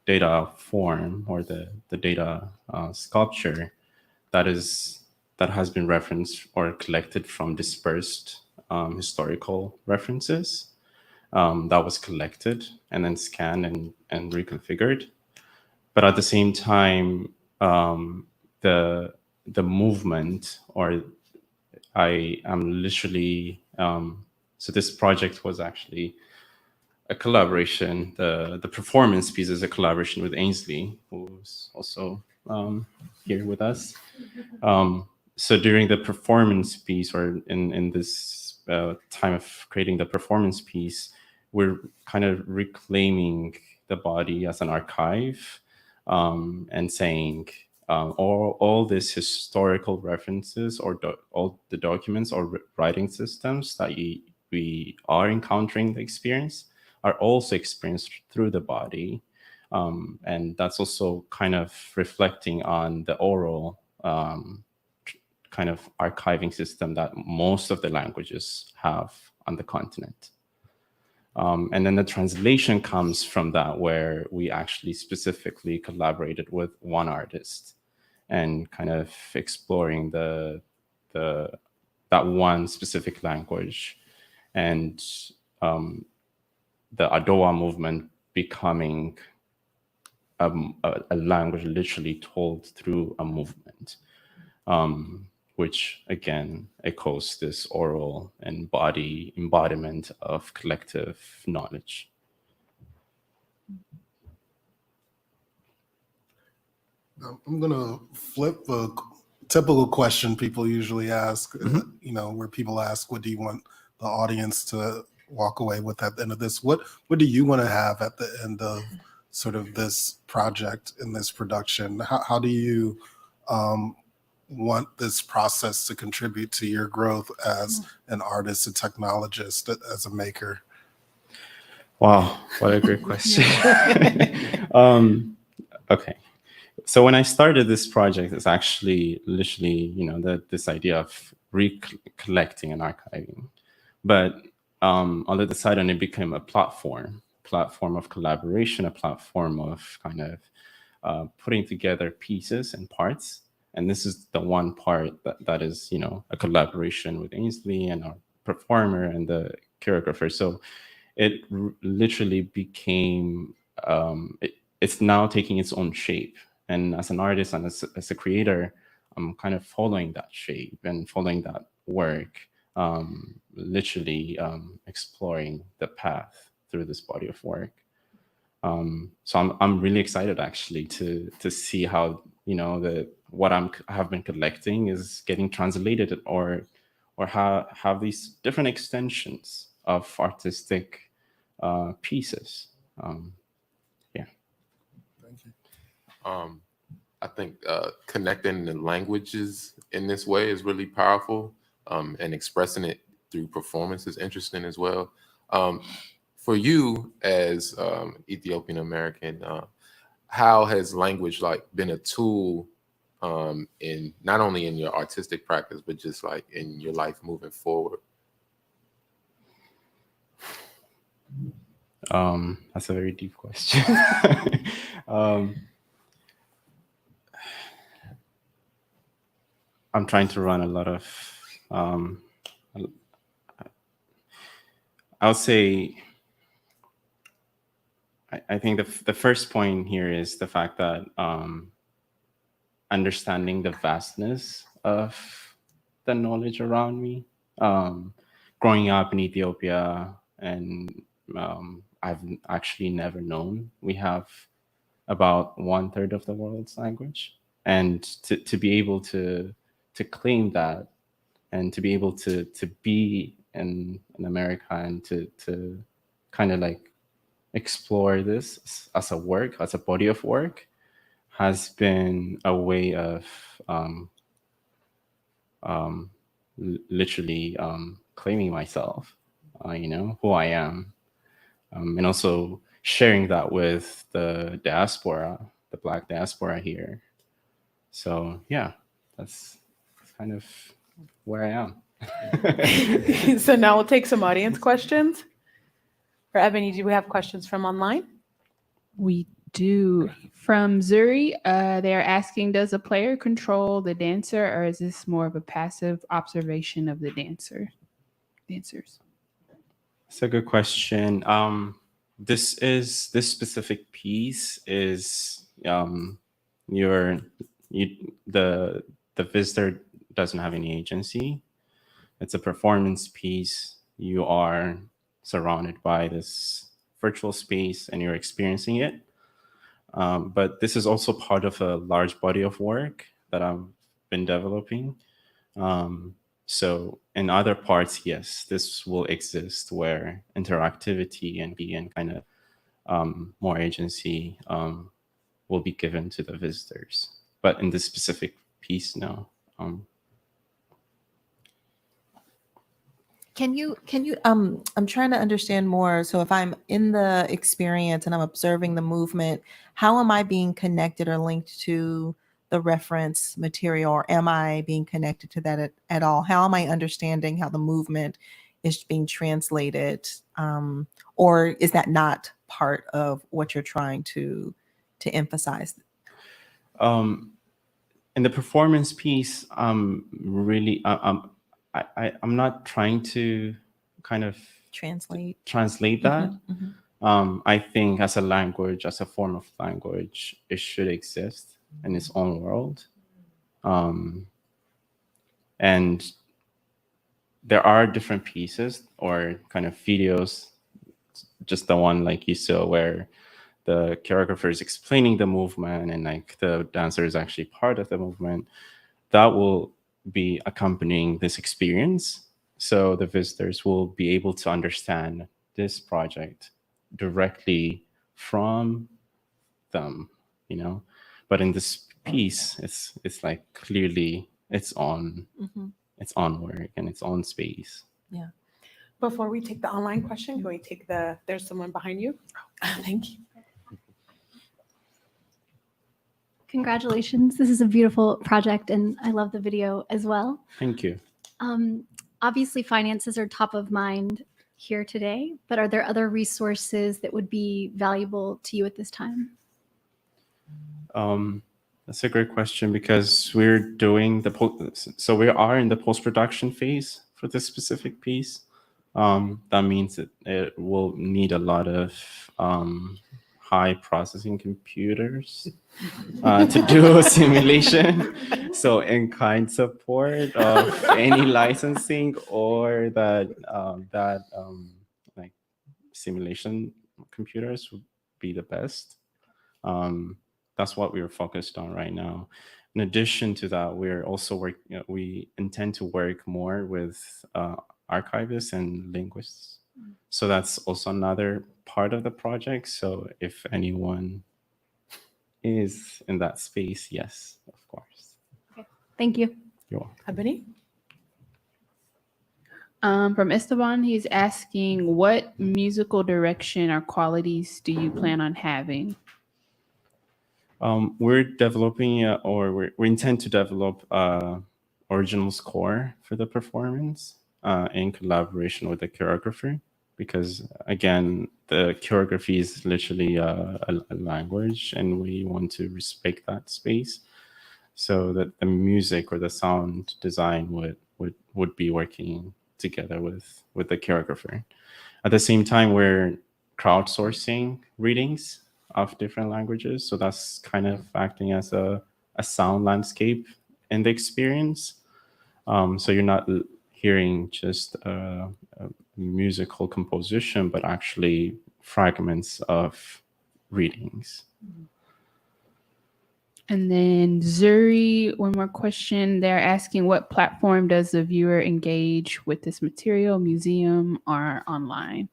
data form or the data sculpture that has been referenced or collected from dispersed historical references, that was collected and then scanned and reconfigured. But at the same time, the the movement, or I am literally, so this project was actually a collaboration. The performance piece is a collaboration with Ainsley, who's also here with us. So during the performance piece, or in this time of creating the performance piece, we're kind of reclaiming the body as an archive, and saying all these historical references, or all the documents or writing systems that we are encountering the experience are also experienced through the body. And that's also kind of reflecting on the oral kind of archiving system that most of the languages have on the continent. And then the translation comes from that, where we actually specifically collaborated with one artist and kind of exploring that one specific language, and the Adowa movement becoming a language literally told through a movement, which again echoes this oral and body embodiment of collective knowledge. I'm gonna flip a typical question people usually ask, you know, where people ask, what do you want the audience to walk away with at the end of this? What do you want to have at the end of sort of this project in this production? How do you want this process to contribute to your growth as an artist, a technologist, as a maker? Wow, what a great question. Okay. So when I started this project, it's actually literally, you know, this idea of recollecting and archiving. But all of a sudden, it became a platform of collaboration, a platform of kind of putting together pieces and parts. And this is the one part that is, you know, a collaboration with Ainsley and our performer and the choreographer. So it literally became, it's now taking its own shape. And as an artist and as a creator, I'm kind of following that shape and following that work, literally exploring the path through this body of work. So I'm really excited actually to see how, you know, what I have been collecting is getting translated, or have these different extensions of artistic pieces. Yeah. Thank you. I think connecting the languages in this way is really powerful, and expressing it through performance is interesting as well. For you as Ethiopian American, how has language like been a tool in not only in your artistic practice, but just like in your life moving forward? That's a very deep question. I'm trying to run a lot of, I'll say, I think the first point here is the fact that understanding the vastness of the knowledge around me. Growing up in Ethiopia, and I've actually never known we have about 1/3 of the world's language, and to be able to claim that, and to be able to be in America, and to kind of like explore this as a work, as a body of work, has been a way of literally claiming myself, you know, who I am, and also sharing that with the diaspora, the Black diaspora here. So yeah, that's kind of where I am. So now we'll take some audience questions. For Ebony, do we have questions from online? We do. From Zuri, they're asking, does a player control the dancer, or is this more of a passive observation of the dancers? That's a good question. This specific piece is the the visitor doesn't have any agency. It's a performance piece. You are surrounded by this virtual space and you're experiencing it. But this is also part of a large body of work that I've been developing. So in other parts, yes, this will exist where interactivity and kind of more agency will be given to the visitors. But in this specific piece, no. Can you I'm trying to understand more. So if I'm in the experience and I'm observing the movement, how am I being connected or linked to the reference material, or am I being connected to that at all? How am I understanding how the movement is being translated? Or is that not part of what you're trying to emphasize? In the performance piece, really, I'm not trying to kind of translate that. I think as a language, as a form of language, it should exist in its own world. And there are different pieces or kind of videos, just the one like you saw where the choreographer is explaining the movement and like the dancer is actually part of the movement, that will be accompanying this experience. So the visitors will be able to understand this project directly from them, you know. But in this piece, it's like clearly its own work and its own space. Yeah. Before we take the online question, can we take there's someone behind you? Thank you. Congratulations. This is a beautiful project and I love the video as well. Thank you. Obviously, finances are top of mind here today, but are there other resources that would be valuable to you at this time? That's a great question because we're doing so we are in the post-production phase for this specific piece. That means that it will need a lot of high processing computers to do a simulation. So in-kind support of any licensing or that like simulation computers would be the best. That's what we're focused on right now. In addition to that, we're also we intend to work more with archivists and linguists. So that's also another part of the project. So if anyone is in that space, yes, of course. Okay. Thank you. You're welcome. Ebony? From Esteban, he's asking, what musical direction or qualities do you plan on having? We're developing we intend to develop original score for the performance in collaboration with the choreographer, because again, the choreography is literally a language and we want to respect that space, so that the music or the sound design would be working together with the choreographer. At the same time, we're crowdsourcing readings of different languages, so that's kind of acting as a sound landscape in the experience. So you're not hearing just a musical composition, but actually fragments of readings. And then Zuri, one more question. They're asking, what platform does the viewer engage with this material, museum or online?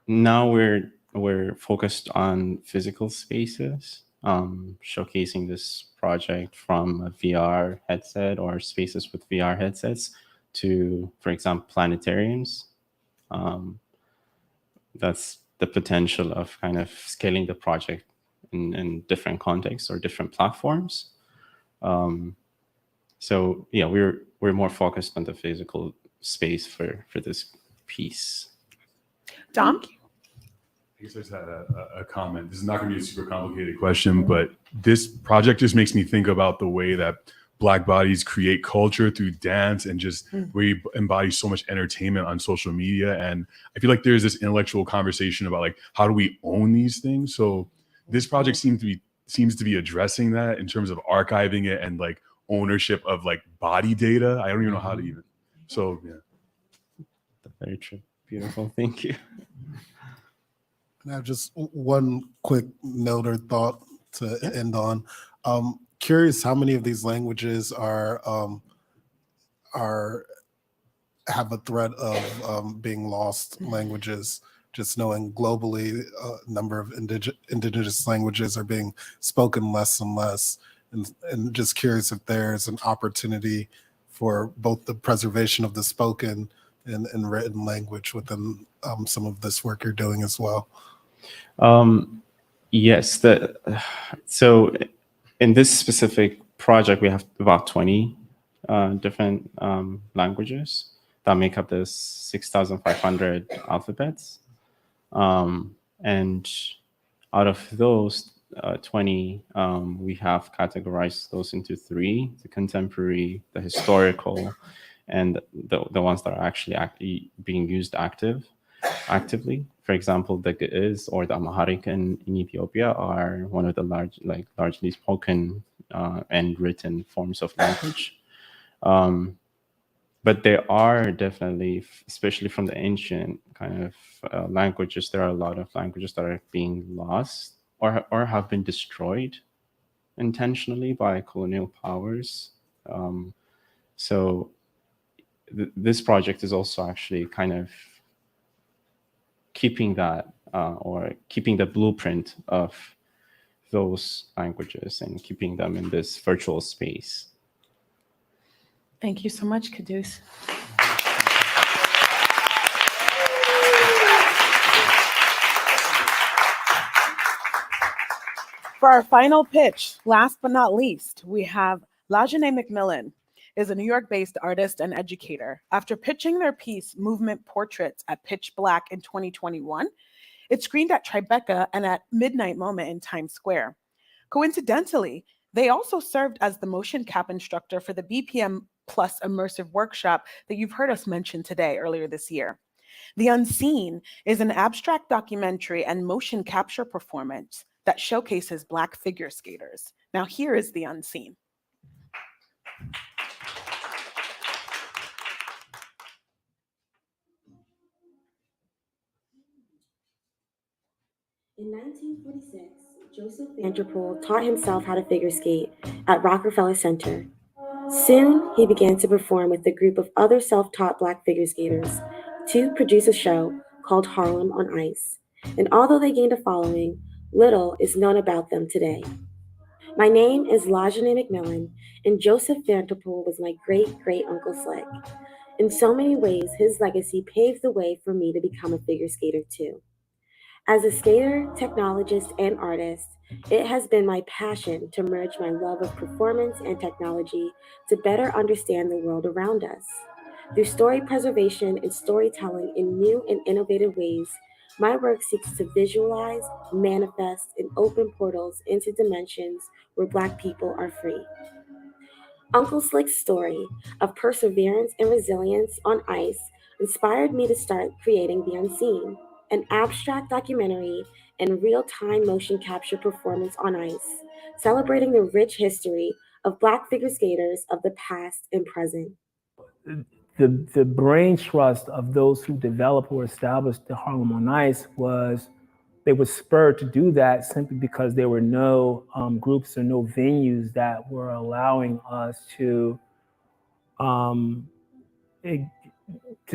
Now we're focused on physical spaces, showcasing this project from a VR headset or spaces with VR headsets to, for example, planetariums. That's the potential of kind of scaling the project in different contexts or different platforms. So yeah, we're more focused on the physical space for this piece. Dom? I guess I just had a comment. This is not going to be a super complicated question, but this project just makes me think about the way that Black bodies create culture through dance and just we embody so much entertainment on social media. And I feel like there's this intellectual conversation about like, how do we own these things? So this project seems to be seems to be addressing that in terms of archiving it and like ownership of like body data. I don't even know how to even. So yeah. Very true. Beautiful. Thank you. And I have just one quick note or thought to end on. Curious how many of these languages are have a threat of being lost languages. Just knowing globally, a number of indigenous languages are being spoken less and less, and just curious if there's an opportunity for both the preservation of the spoken and written language within some of this work you're doing as well. Yes. So in this specific project, we have about 20 different languages that make up the 6,500 alphabets. And out of those 20, we have categorized those into 3: the contemporary, the historical, and the ones that are actually being used actively. For example, the Ge'ez or the Amharic in Ethiopia are one of the largely spoken and written forms of language. But there are definitely, especially from the ancient kind of languages, there are a lot of languages that are being lost or have been destroyed intentionally by colonial powers. So this project is also actually kind of keeping that or keeping the blueprint of those languages and keeping them in this virtual space. Thank you so much, Caduce. For our final pitch, last but not least, we have Lajane McMillan is a New York-based artist and educator. After pitching their piece, Movement Portraits, at PitchBLACK in 2021, it screened at Tribeca and at Midnight Moment in Times Square. Coincidentally, they also served as the motion cap instructor for the BPM Plus immersive workshop that you've heard us mention today earlier this year. The Unseen is an abstract documentary and motion capture performance that showcases Black figure skaters. Now here is The Unseen. In 1946, Joseph Vanderpool taught himself how to figure skate at Rockefeller Center. Soon, he began to perform with a group of other self-taught Black figure skaters to produce a show called Harlem on Ice. And although they gained a following, little is known about them today. My name is Lajane McMillan, and Joseph Vanderpool was my great-great-uncle Slick. In so many ways, his legacy paved the way for me to become a figure skater too. As a skater, technologist, and artist, it has been my passion to merge my love of performance and technology to better understand the world around us. Through story preservation and storytelling in new and innovative ways, my work seeks to visualize, manifest, and open portals into dimensions where Black people are free. Uncle Slick's story of perseverance and resilience on ice inspired me to start creating The Unseen, an abstract documentary and real-time motion capture performance on ice, celebrating the rich history of Black figure skaters of the past and present. The brain trust of those who developed or established the Harlem on Ice was they were spurred to do that simply because there were no groups or no venues that were allowing us to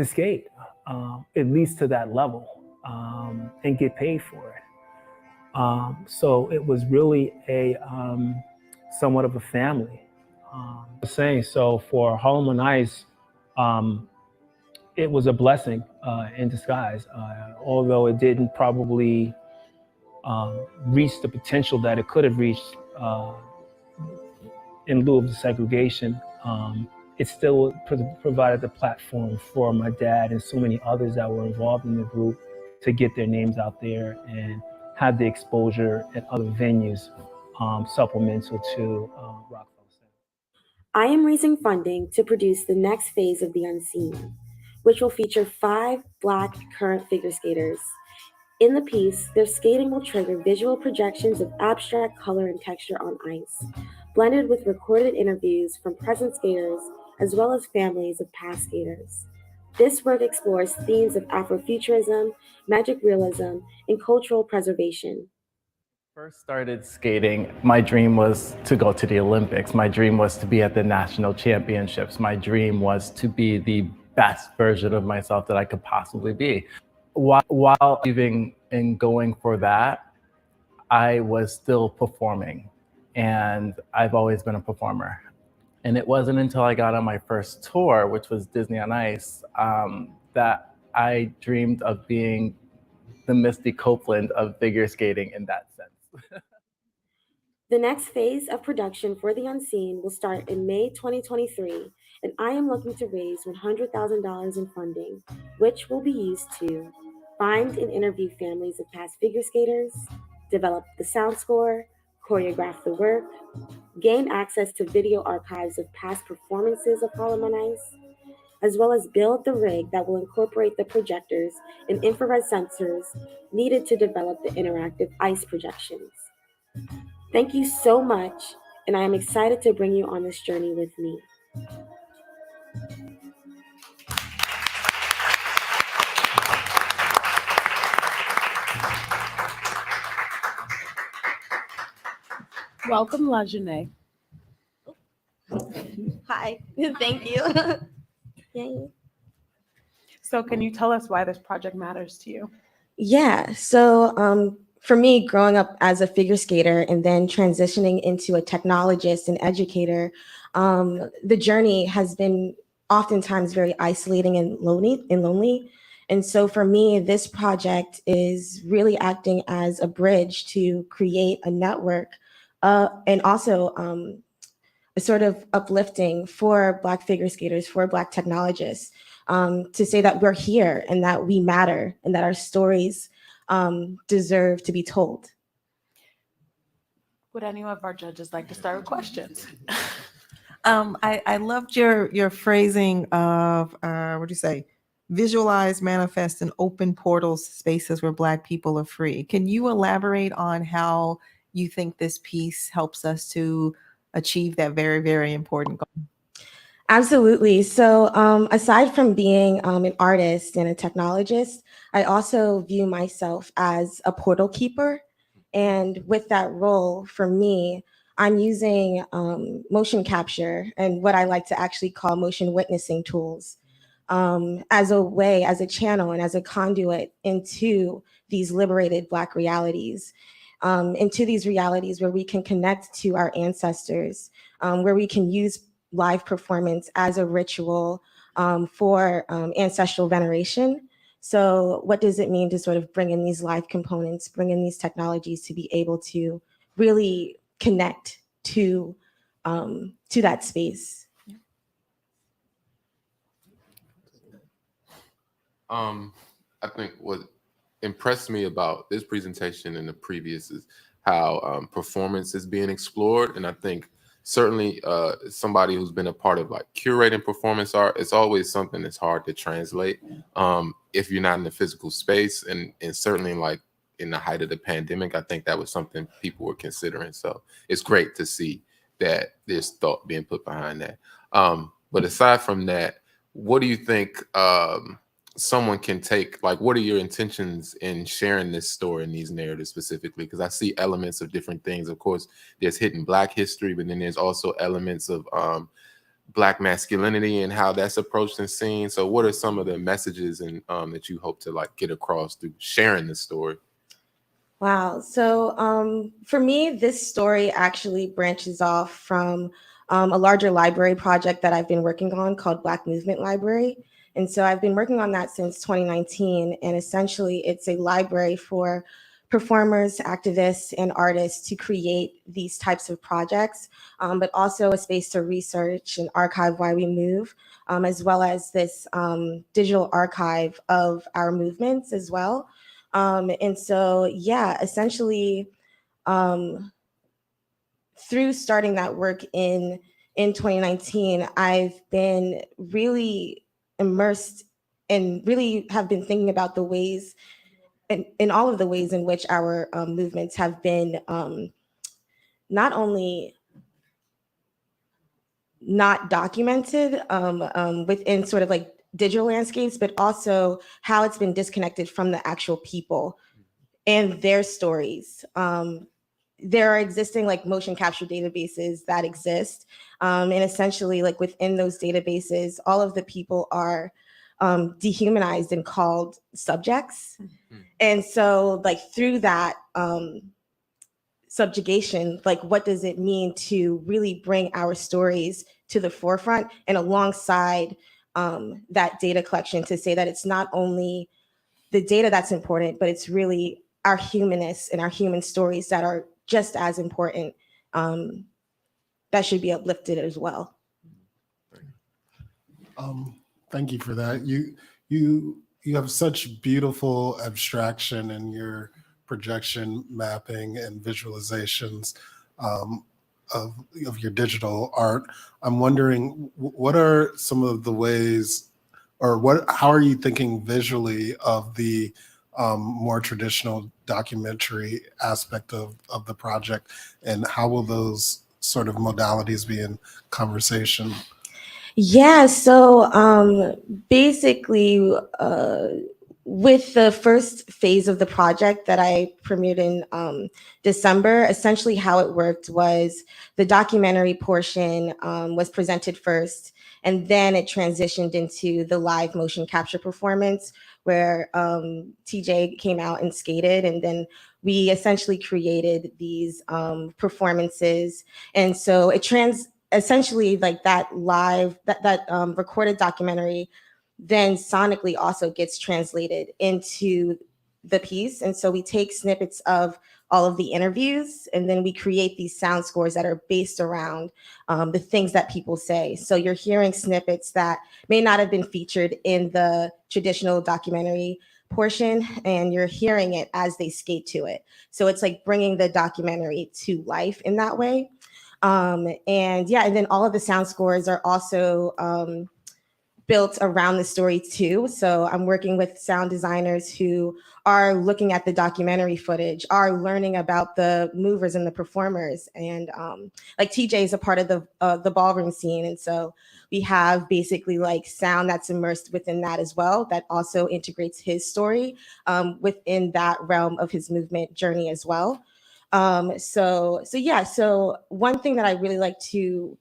skate, at least to that level, and get paid for it. So it was really a somewhat of a family. So for Harlem on Ice, it was a blessing in disguise, although it didn't probably reach the potential that it could have reached in lieu of the segregation. It still provided the platform for my dad and so many others that were involved in the group to get their names out there and have the exposure at other venues supplemental to Rockefeller. I am raising funding to produce the next phase of The Unseen, which will feature 5 Black current figure skaters. In the piece, their skating will trigger visual projections of abstract color and texture on ice, blended with recorded interviews from present skaters as well as families of past skaters. This work explores themes of Afrofuturism, magic realism, and cultural preservation. First started skating, my dream was to go to the Olympics. My dream was to be at the national championships. My dream was to be the best version of myself that I could possibly be. While leaving and going for that, I was still performing, and I've always been a performer. And it wasn't until I got on my first tour, which was Disney on Ice, that I dreamed of being the Misty Copeland of figure skating in that sense. The next phase of production for The Unseen will start in May 2023, and I am looking to raise $100,000 in funding, which will be used to find and interview families of past figure skaters, develop the sound score, choreograph the work, gain access to video archives of past performances of Harlem on Ice, as well as build the rig that will incorporate the projectors and infrared sensors needed to develop the interactive ice projections. Thank you so much, and I am excited to bring you on this journey with me. Welcome, Lajane. Hi, thank you. Yay. So can you tell us why this project matters to you? Yeah, so for me, growing up as a figure skater and then transitioning into a technologist and educator, the journey has been oftentimes very isolating and lonely. And so for me, this project is really acting as a bridge to create a network and also a sort of uplifting for Black figure skaters, for Black technologists, to say that we're here and that we matter and that our stories deserve to be told. Would any of our judges like to start with questions? I loved your phrasing of what do you say? Visualize, manifest, and open portals, spaces where Black people are free. Can you elaborate on how you think this piece helps us to achieve that very, very important goal? Absolutely. So aside from being an artist and a technologist, I also view myself as a portal keeper. And with that role, for me, I'm using motion capture and what I like to actually call motion witnessing tools as a way, as a channel, and as a conduit into these liberated Black realities, into these realities where we can connect to our ancestors, where we can use live performance as a ritual for ancestral veneration. So what does it mean to sort of bring in these live components, bring in these technologies to be able to really connect to that space? I think what impressed me about this presentation and the previous is how performance is being explored. And I think certainly somebody who's been a part of like curating performance art, it's always something that's hard to translate if you're not in the physical space. And certainly like in the height of the pandemic, I think that was something people were considering. So it's great to see that there's thought being put behind that. But aside from that, what do you think someone can take, like, what are your intentions in sharing this story and these narratives specifically? Because I see elements of different things. Of course, there's hidden Black history, but then there's also elements of Black masculinity and how that's approached and seen. So what are some of the messages and that you hope to like get across through sharing this story? Wow. So for me, this story actually branches off from a larger library project that I've been working on called Black Movement Library. And so I've been working on that since 2019. And essentially, it's a library for performers, activists, and artists to create these types of projects, but also a space to research and archive why we move, as well as this digital archive of our movements as well. And so, yeah, essentially, through starting that work in 2019, I've been really immersed and really have been thinking about the ways in all of the ways in which our movements have been not only not documented within sort of like digital landscapes, but also how it's been disconnected from the actual people and their stories. There are existing like motion capture databases that exist. And essentially like within those databases, all of the people are dehumanized and called subjects. And so like through that subjugation, like what does it mean to really bring our stories to the forefront and alongside that data collection to say that it's not only the data that's important, but it's really our humanness and our human stories that are just as important, that should be uplifted as well. Thank you for that. You have such beautiful abstraction in your projection mapping and visualizations of your digital art. I'm wondering, what are some of the ways, or how are you thinking visually of the more traditional documentary aspect of the project, and how will those sort of modalities be in conversation? Yeah, so basically, with the first phase of the project that I premiered in December, essentially how it worked was the documentary portion was presented first, and then it transitioned into the live motion capture performance where TJ came out and skated, and then we essentially created these performances. And so it essentially like that live, that recorded documentary then sonically also gets translated into the piece. And so we take snippets of all of the interviews, and then we create these sound scores that are based around the things that people say. So you're hearing snippets that may not have been featured in the traditional documentary portion, and you're hearing it as they skate to it. So it's like bringing the documentary to life in that way. And yeah, and then all of the sound scores are also built around the story too. So I'm working with sound designers who are looking at the documentary footage, are learning about the movers and the performers. And like TJ is a part of the ballroom scene. And so we have basically like sound that's immersed within that as well, that also integrates his story within that realm of his movement journey as well. So one thing that I really like to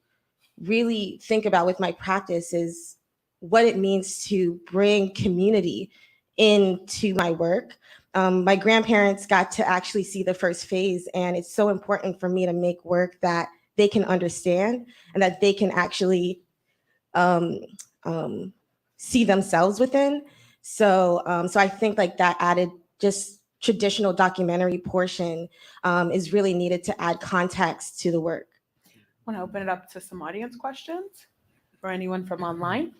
really think about with my practice is what it means to bring community into my work. My grandparents got to actually see the first phase, and it's so important for me to make work that they can understand and that they can actually see themselves within. So I think like that added just traditional documentary portion is really needed to add context to the work. Want to open it up to some audience questions or anyone from online?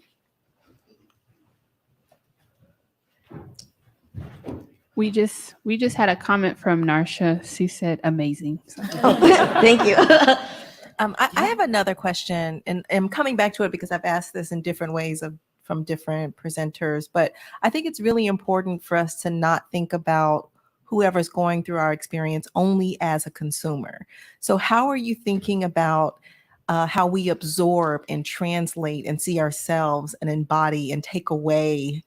We just had a comment from Narsha. She said amazing. So. Oh, thank you. I have another question, and I'm coming back to it because I've asked this in different ways from different presenters, but I think it's really important for us to not think about whoever's going through our experience only as a consumer. So how are you thinking about how we absorb and translate and see ourselves and embody and take away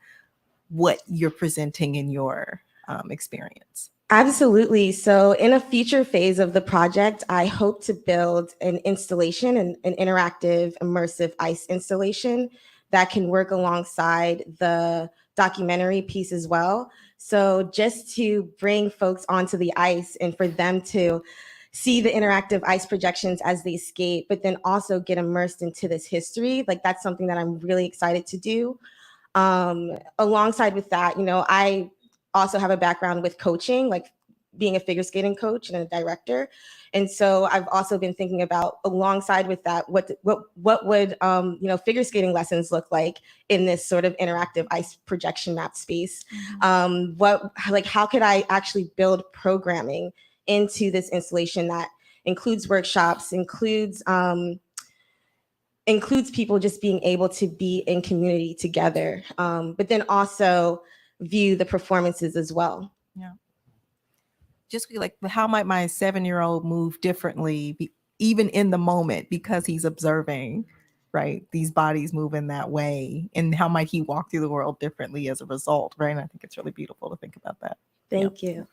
what you're presenting in your experience? Absolutely. So in a future phase of the project, I hope to build an installation, an interactive, immersive ice installation that can work alongside the documentary piece as well. So just to bring folks onto the ice and for them to see the interactive ice projections as they skate, but then also get immersed into this history, like that's something that I'm really excited to do. Alongside with that, I also have a background with coaching, like being a figure skating coach and a director. And so I've also been thinking about alongside with that, what would figure skating lessons look like in this sort of interactive ice projection map space? How could I actually build programming into this installation that includes workshops, includes people just being able to be in community together, but then also view the performances as well. Yeah. Just be like, how might my 7-year-old move differently, even in the moment, because he's observing, right, these bodies move in that way, and how might he walk through the world differently as a result, right? And I think it's really beautiful to think about that. Thank you.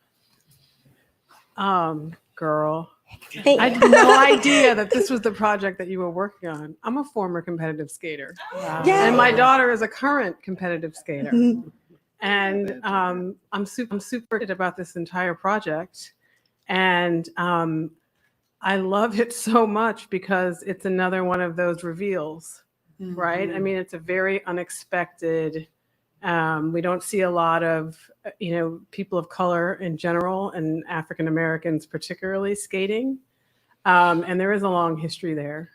Girl, Hey. I had no idea that this was the project that you were working on. I'm a former competitive skater, and my daughter is a current competitive skater. And I'm super excited about this entire project, and I love it so much because it's another one of those reveals, right? I mean, it's a very unexpected. We don't see a lot of, people of color in general and African Americans particularly skating, and there is a long history there.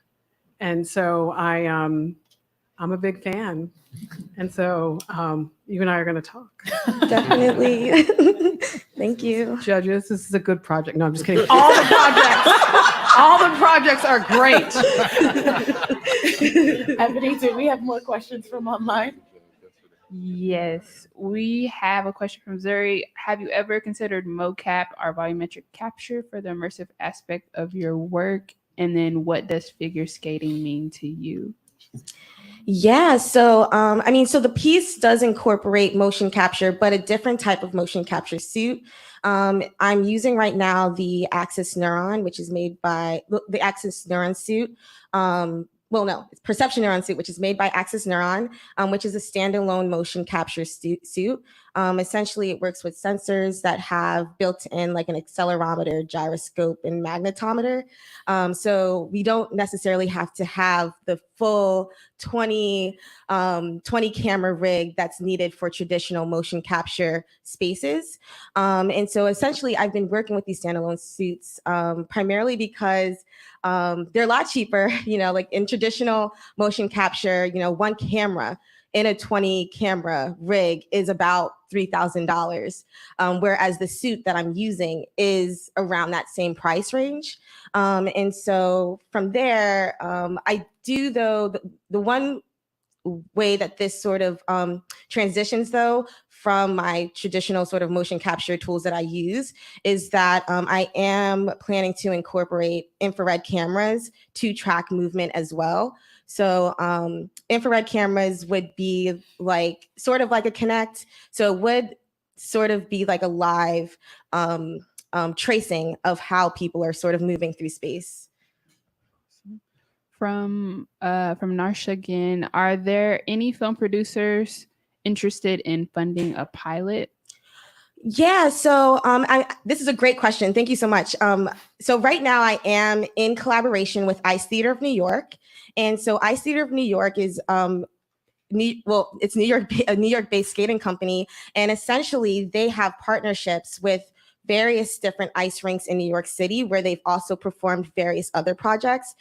And so I'm a big fan, and so you and I are going to talk. Definitely. Thank you, judges. This is a good project. No, I'm just kidding. All the projects are great. Ebony, do we have more questions from online? Yes, we have a question from Zuri. Have you ever considered mocap or volumetric capture for the immersive aspect of your work? And then what does figure skating mean to you? Yeah, so so the piece does incorporate motion capture, but a different type of motion capture suit. I'm using right now the Axis Neuron, which is made by the Axis Neuron suit. It's Perception Neuron suit, which is made by Axis Neuron, which is a standalone motion capture suit. Essentially, it works with sensors that have built in like an accelerometer, gyroscope, and magnetometer. So we don't necessarily have to have the full 20 camera rig that's needed for traditional motion capture spaces. And so essentially, I've been working with these standalone suits primarily because they're a lot cheaper, like in traditional motion capture, one camera in a 20 camera rig is about $3,000, whereas the suit that I'm using is around that same price range. And so from there, I do, though, the one way that this sort of transitions, though, from my traditional sort of motion capture tools that I use is that I am planning to incorporate infrared cameras to track movement as well. So infrared cameras would be like sort of like a Kinect. So it would sort of be like a live tracing of how people are sort of moving through space. From Narsha again, are there any film producers interested in funding a pilot? Yeah, so this is a great question. Thank you so much. So right now I am in collaboration with Ice Theater of New York. And so Ice Theater of New York is it's a New York-based skating company. And essentially they have partnerships with various different ice rinks in New York City where they've also performed various other projects.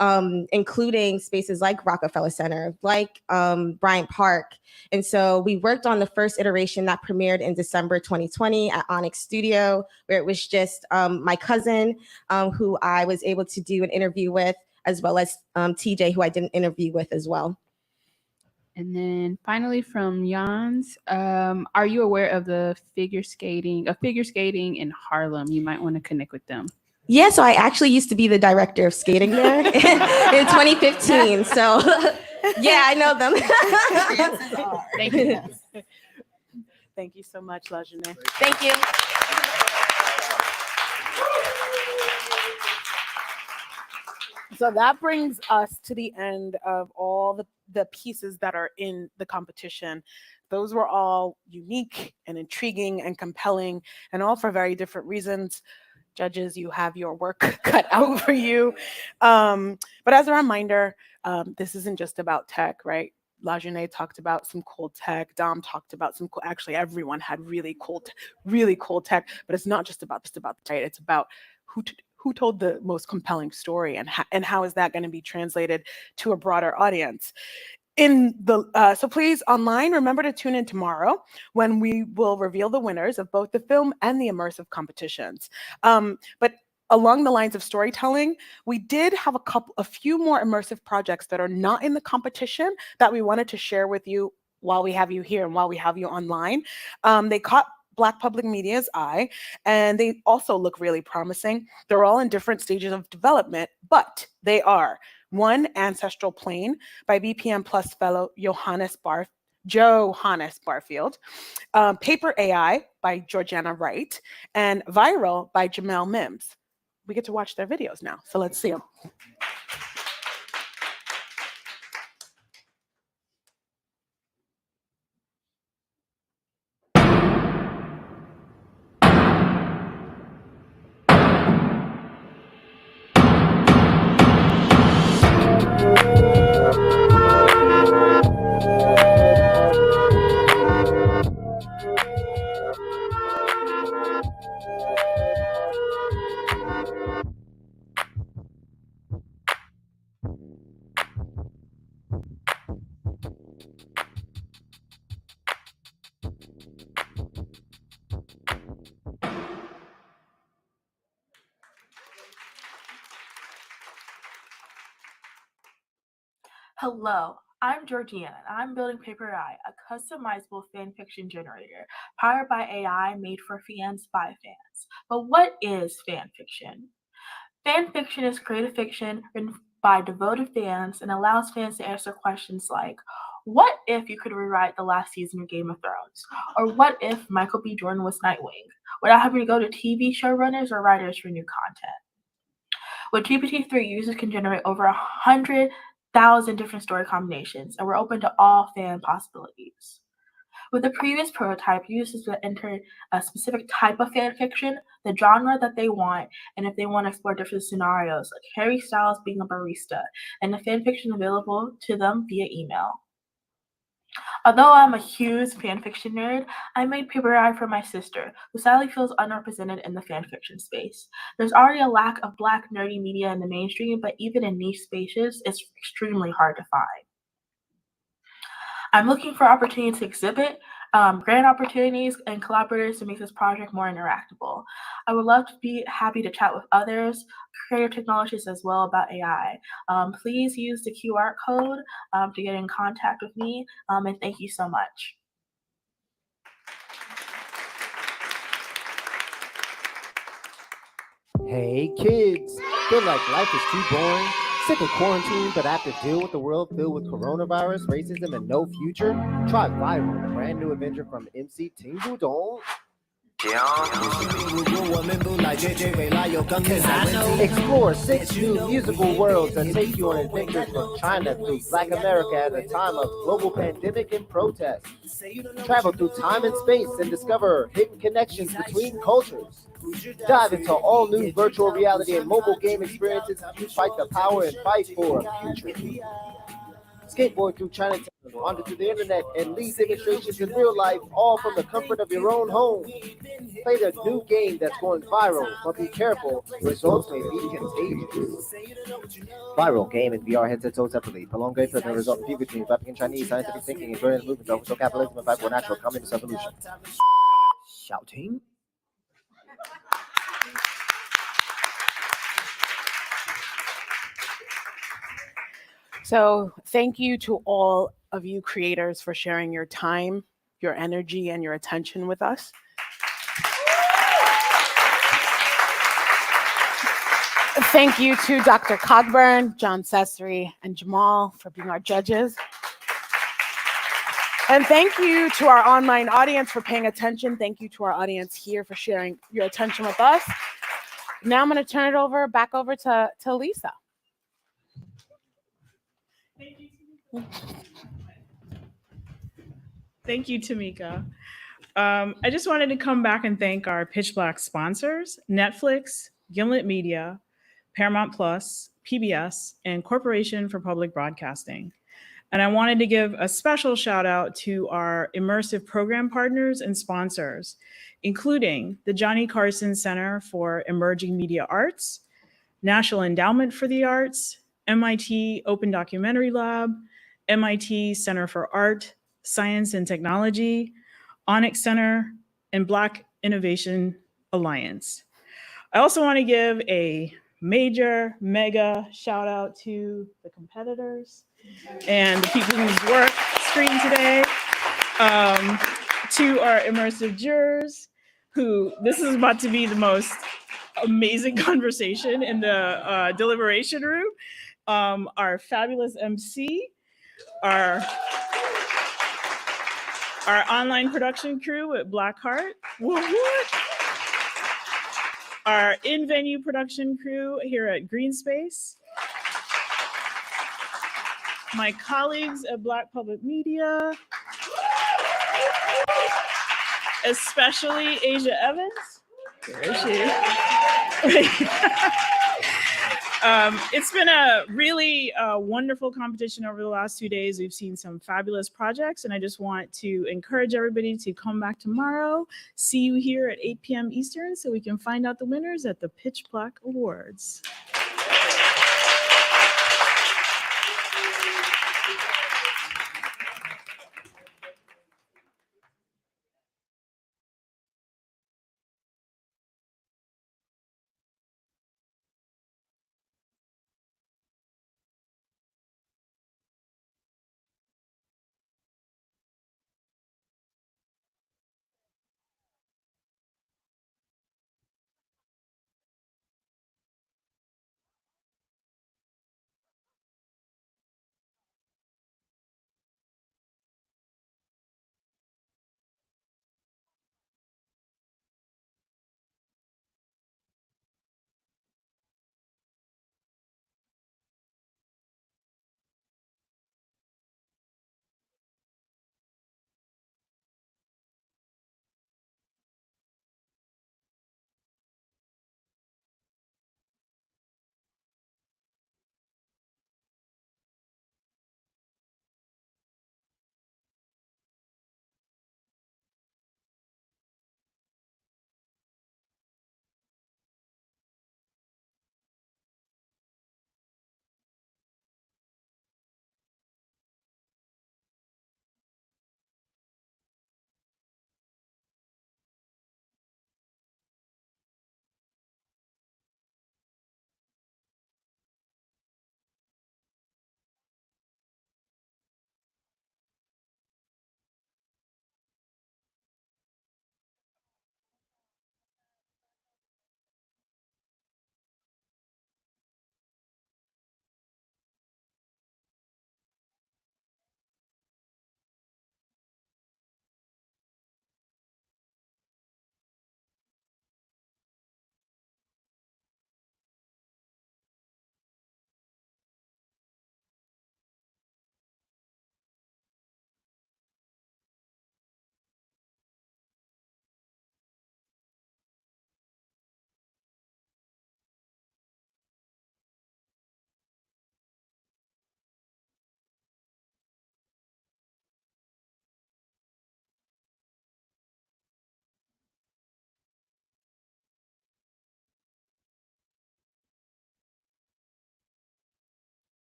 Including spaces like Rockefeller Center, like Bryant Park. And so we worked on the first iteration that premiered in December 2020 at Onyx Studio, where it was just my cousin, who I was able to do an interview with, as well as TJ, who I did an interview with as well. And then finally from Jans, are you aware of the figure skating in Harlem? You might want to connect with them. Yeah, so I actually used to be the director of skating there in 2015. So yeah, I know them. Thank you. Thank you so much, Lajane. Thank you. So that brings us to the end of all the pieces that are in the competition. Those were all unique and intriguing and compelling, and all for very different reasons. Judges, you have your work cut out for you. But as a reminder, this isn't just about tech, right? Lajane talked about some cool tech. Dom talked about some cool, actually everyone had really cool tech, but it's not just about right? It's about who told the most compelling story and how is that going to be translated to a broader audience. So please, online, remember to tune in tomorrow when we will reveal the winners of both the film and the immersive competitions. But along the lines of storytelling, we did have a few more immersive projects that are not in the competition that we wanted to share with you while we have you here and while we have you online. They caught Black Public Media's eye, and they also look really promising. They're all in different stages of development, but they are: one, Ancestral Plane by BPM Plus fellow Johannes Barfield, Paper AI by Georgiana Wright, and Viral by Jamel Mims. We get to watch their videos now, so let's see them. Hello, I'm Georgiana, and I'm building Paper AI, a customizable fan fiction generator powered by AI made for fans by fans. But what is fan fiction? Fan fiction is creative fiction written by devoted fans and allows fans to answer questions like, what if you could rewrite the last season of Game of Thrones? Or what if Michael B. Jordan was Nightwing? Without having to go to TV showrunners or writers for new content. With GPT-3, users can generate over 100,000 different story combinations, and we're open to all fan possibilities. With the previous prototype, users will enter a specific type of fan fiction, the genre that they want, and if they want to explore different scenarios, like Harry Styles being a barista, and the fan fiction available to them via email. Although I'm a huge fanfiction nerd, I made Paper AI for my sister, who sadly feels underrepresented in the fanfiction space. There's already a lack of Black nerdy media in the mainstream, but even in niche spaces, it's extremely hard to find. I'm looking for opportunities to exhibit, grant opportunities, and collaborators to make this project more interactable. I would love to be happy to chat with others, creative technologists as well about AI. Please use the QR code to get in contact with me, and thank you so much. Hey kids, feel like life is too boring? Sick of quarantine, but have to deal with the world filled with coronavirus, racism, and no future? Try Viral, the brand new adventure from MC Ting Budong. Explore 6 new musical worlds that take you on adventures from China through Black America at a time of global pandemic and protest. Travel through time and space and discover hidden connections between cultures. Dive into all new virtual reality and mobile game experiences as you fight the power and fight for a future. Skateboard through Chinatown, wander through the internet, and lead demonstrations in real life, all from the comfort of your own home. Play the new game that's going viral, but be careful, results may be contagious. Viral game and VR headsets sold separately. Prolonged game for the result in between African Chinese scientific thinking and various movements over social capitalism and fight for natural communist evolution. Shouting. So thank you to all of you creators for sharing your time, your energy, and your attention with us. Thank you to Dr. Cogburn, John Sessery, and Jamal for being our judges. And thank you to our online audience for paying attention. Thank you to our audience here for sharing your attention with us. Now I'm going to turn it back over to Lisa. Thank you, Tamika. I just wanted to come back and thank our PitchBLACK sponsors, Netflix, Gimlet Media, Paramount Plus, PBS, and Corporation for Public Broadcasting. And I wanted to give a special shout out to our Immersive program partners and sponsors, including the Johnny Carson Center for Emerging Media Arts, National Endowment for the Arts, MIT Open Documentary Lab, MIT Center for Art, Science and Technology, Onyx Center, and Black Innovation Alliance. I also want to give a mega shout out to the competitors and the people whose work screened today. to our immersive jurors, who this is about to be the most amazing conversation in the deliberation room. Our fabulous MC, our online production crew at Blackheart, our in-venue production crew here at Greenspace, my colleagues at Black Public Media, especially Asia Evans. Where is she? It's been a really wonderful competition over the last 2 days. We've seen some fabulous projects, and I just want to encourage everybody to come back tomorrow. See you here at 8 p.m. Eastern so we can find out the winners at the PitchBLACK Awards.